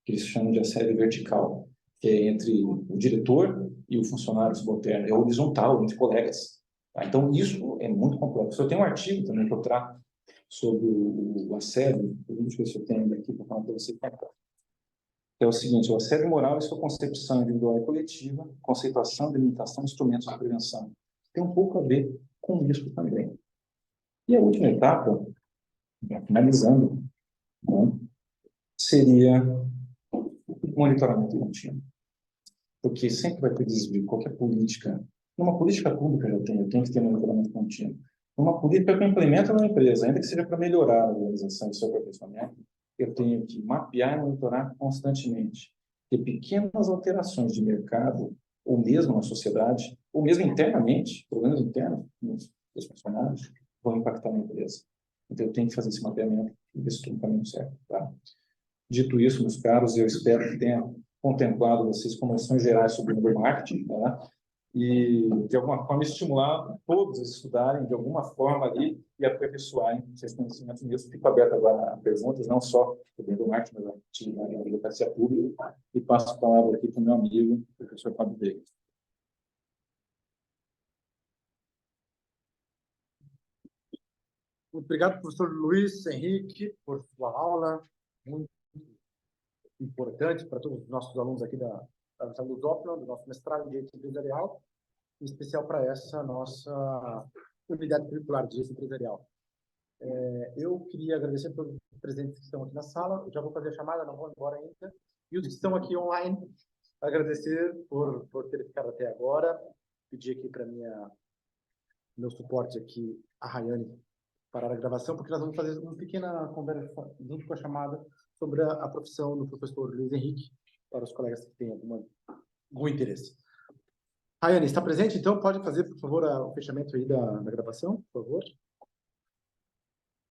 que eles chamam de assédio vertical, que é entre o diretor e o funcionário subalterno, é horizontal, entre colegas. Tá? Então, isso é muito complexo. Eu tenho um artigo também que eu trato sobre o assédio, deixa eu ver se eu tenho aqui para falar para você. É o seguinte: o assédio moral e sua concepção individual e coletiva, conceituação, delimitação, instrumentos de prevenção. Tem um pouco a ver com isso também. E a última etapa, finalizando, né, seria o monitoramento contínuo. Porque sempre vai ter desvio, qualquer política. Numa política pública eu tenho que ter monitoramento contínuo. Numa política que eu implemento na empresa, ainda que seja para melhorar a organização e seu aperfeiçoamento, eu tenho que mapear e monitorar constantemente. E pequenas alterações de mercado, ou mesmo na sociedade, ou mesmo internamente, problemas internos dos funcionários, vão impactar na empresa. Então, eu tenho que fazer esse mapeamento e ver se estou no caminho certo. Tá? Dito isso, meus caros, eu espero que tenha contemplado vocês com noções gerais sobre o marketing, tá? E, de alguma forma, estimular todos a estudarem de alguma forma ali e aperfeiçoarem seus conhecimentos nisso. Fico aberto agora a perguntas, não só sobre o marketing, mas a atividade da advocacia pública. E passo a palavra aqui para o meu amigo, o professor Fábio Veiga. Muito obrigado, professor Luiz Henrique, por sua aula, muito importante para todos os nossos alunos aqui da Lusófona, do nosso mestrado em Direito Empresarial, em especial para essa nossa unidade curricular de Direito Empresarial. Eu queria agradecer a todos os presentes que estão aqui na sala. Eu já vou fazer a chamada, não vou embora ainda. E os que estão aqui online, agradecer por ter ficado até agora. Pedir aqui para meu suporte aqui, a Rayane, parar a gravação, porque nós vamos fazer uma pequena conversa junto com a chamada sobre a profissão do professor Luiz Henrique, para os colegas que têm algum interesse. Rayane, está presente? Então, pode fazer, por favor, o fechamento aí da gravação, por favor.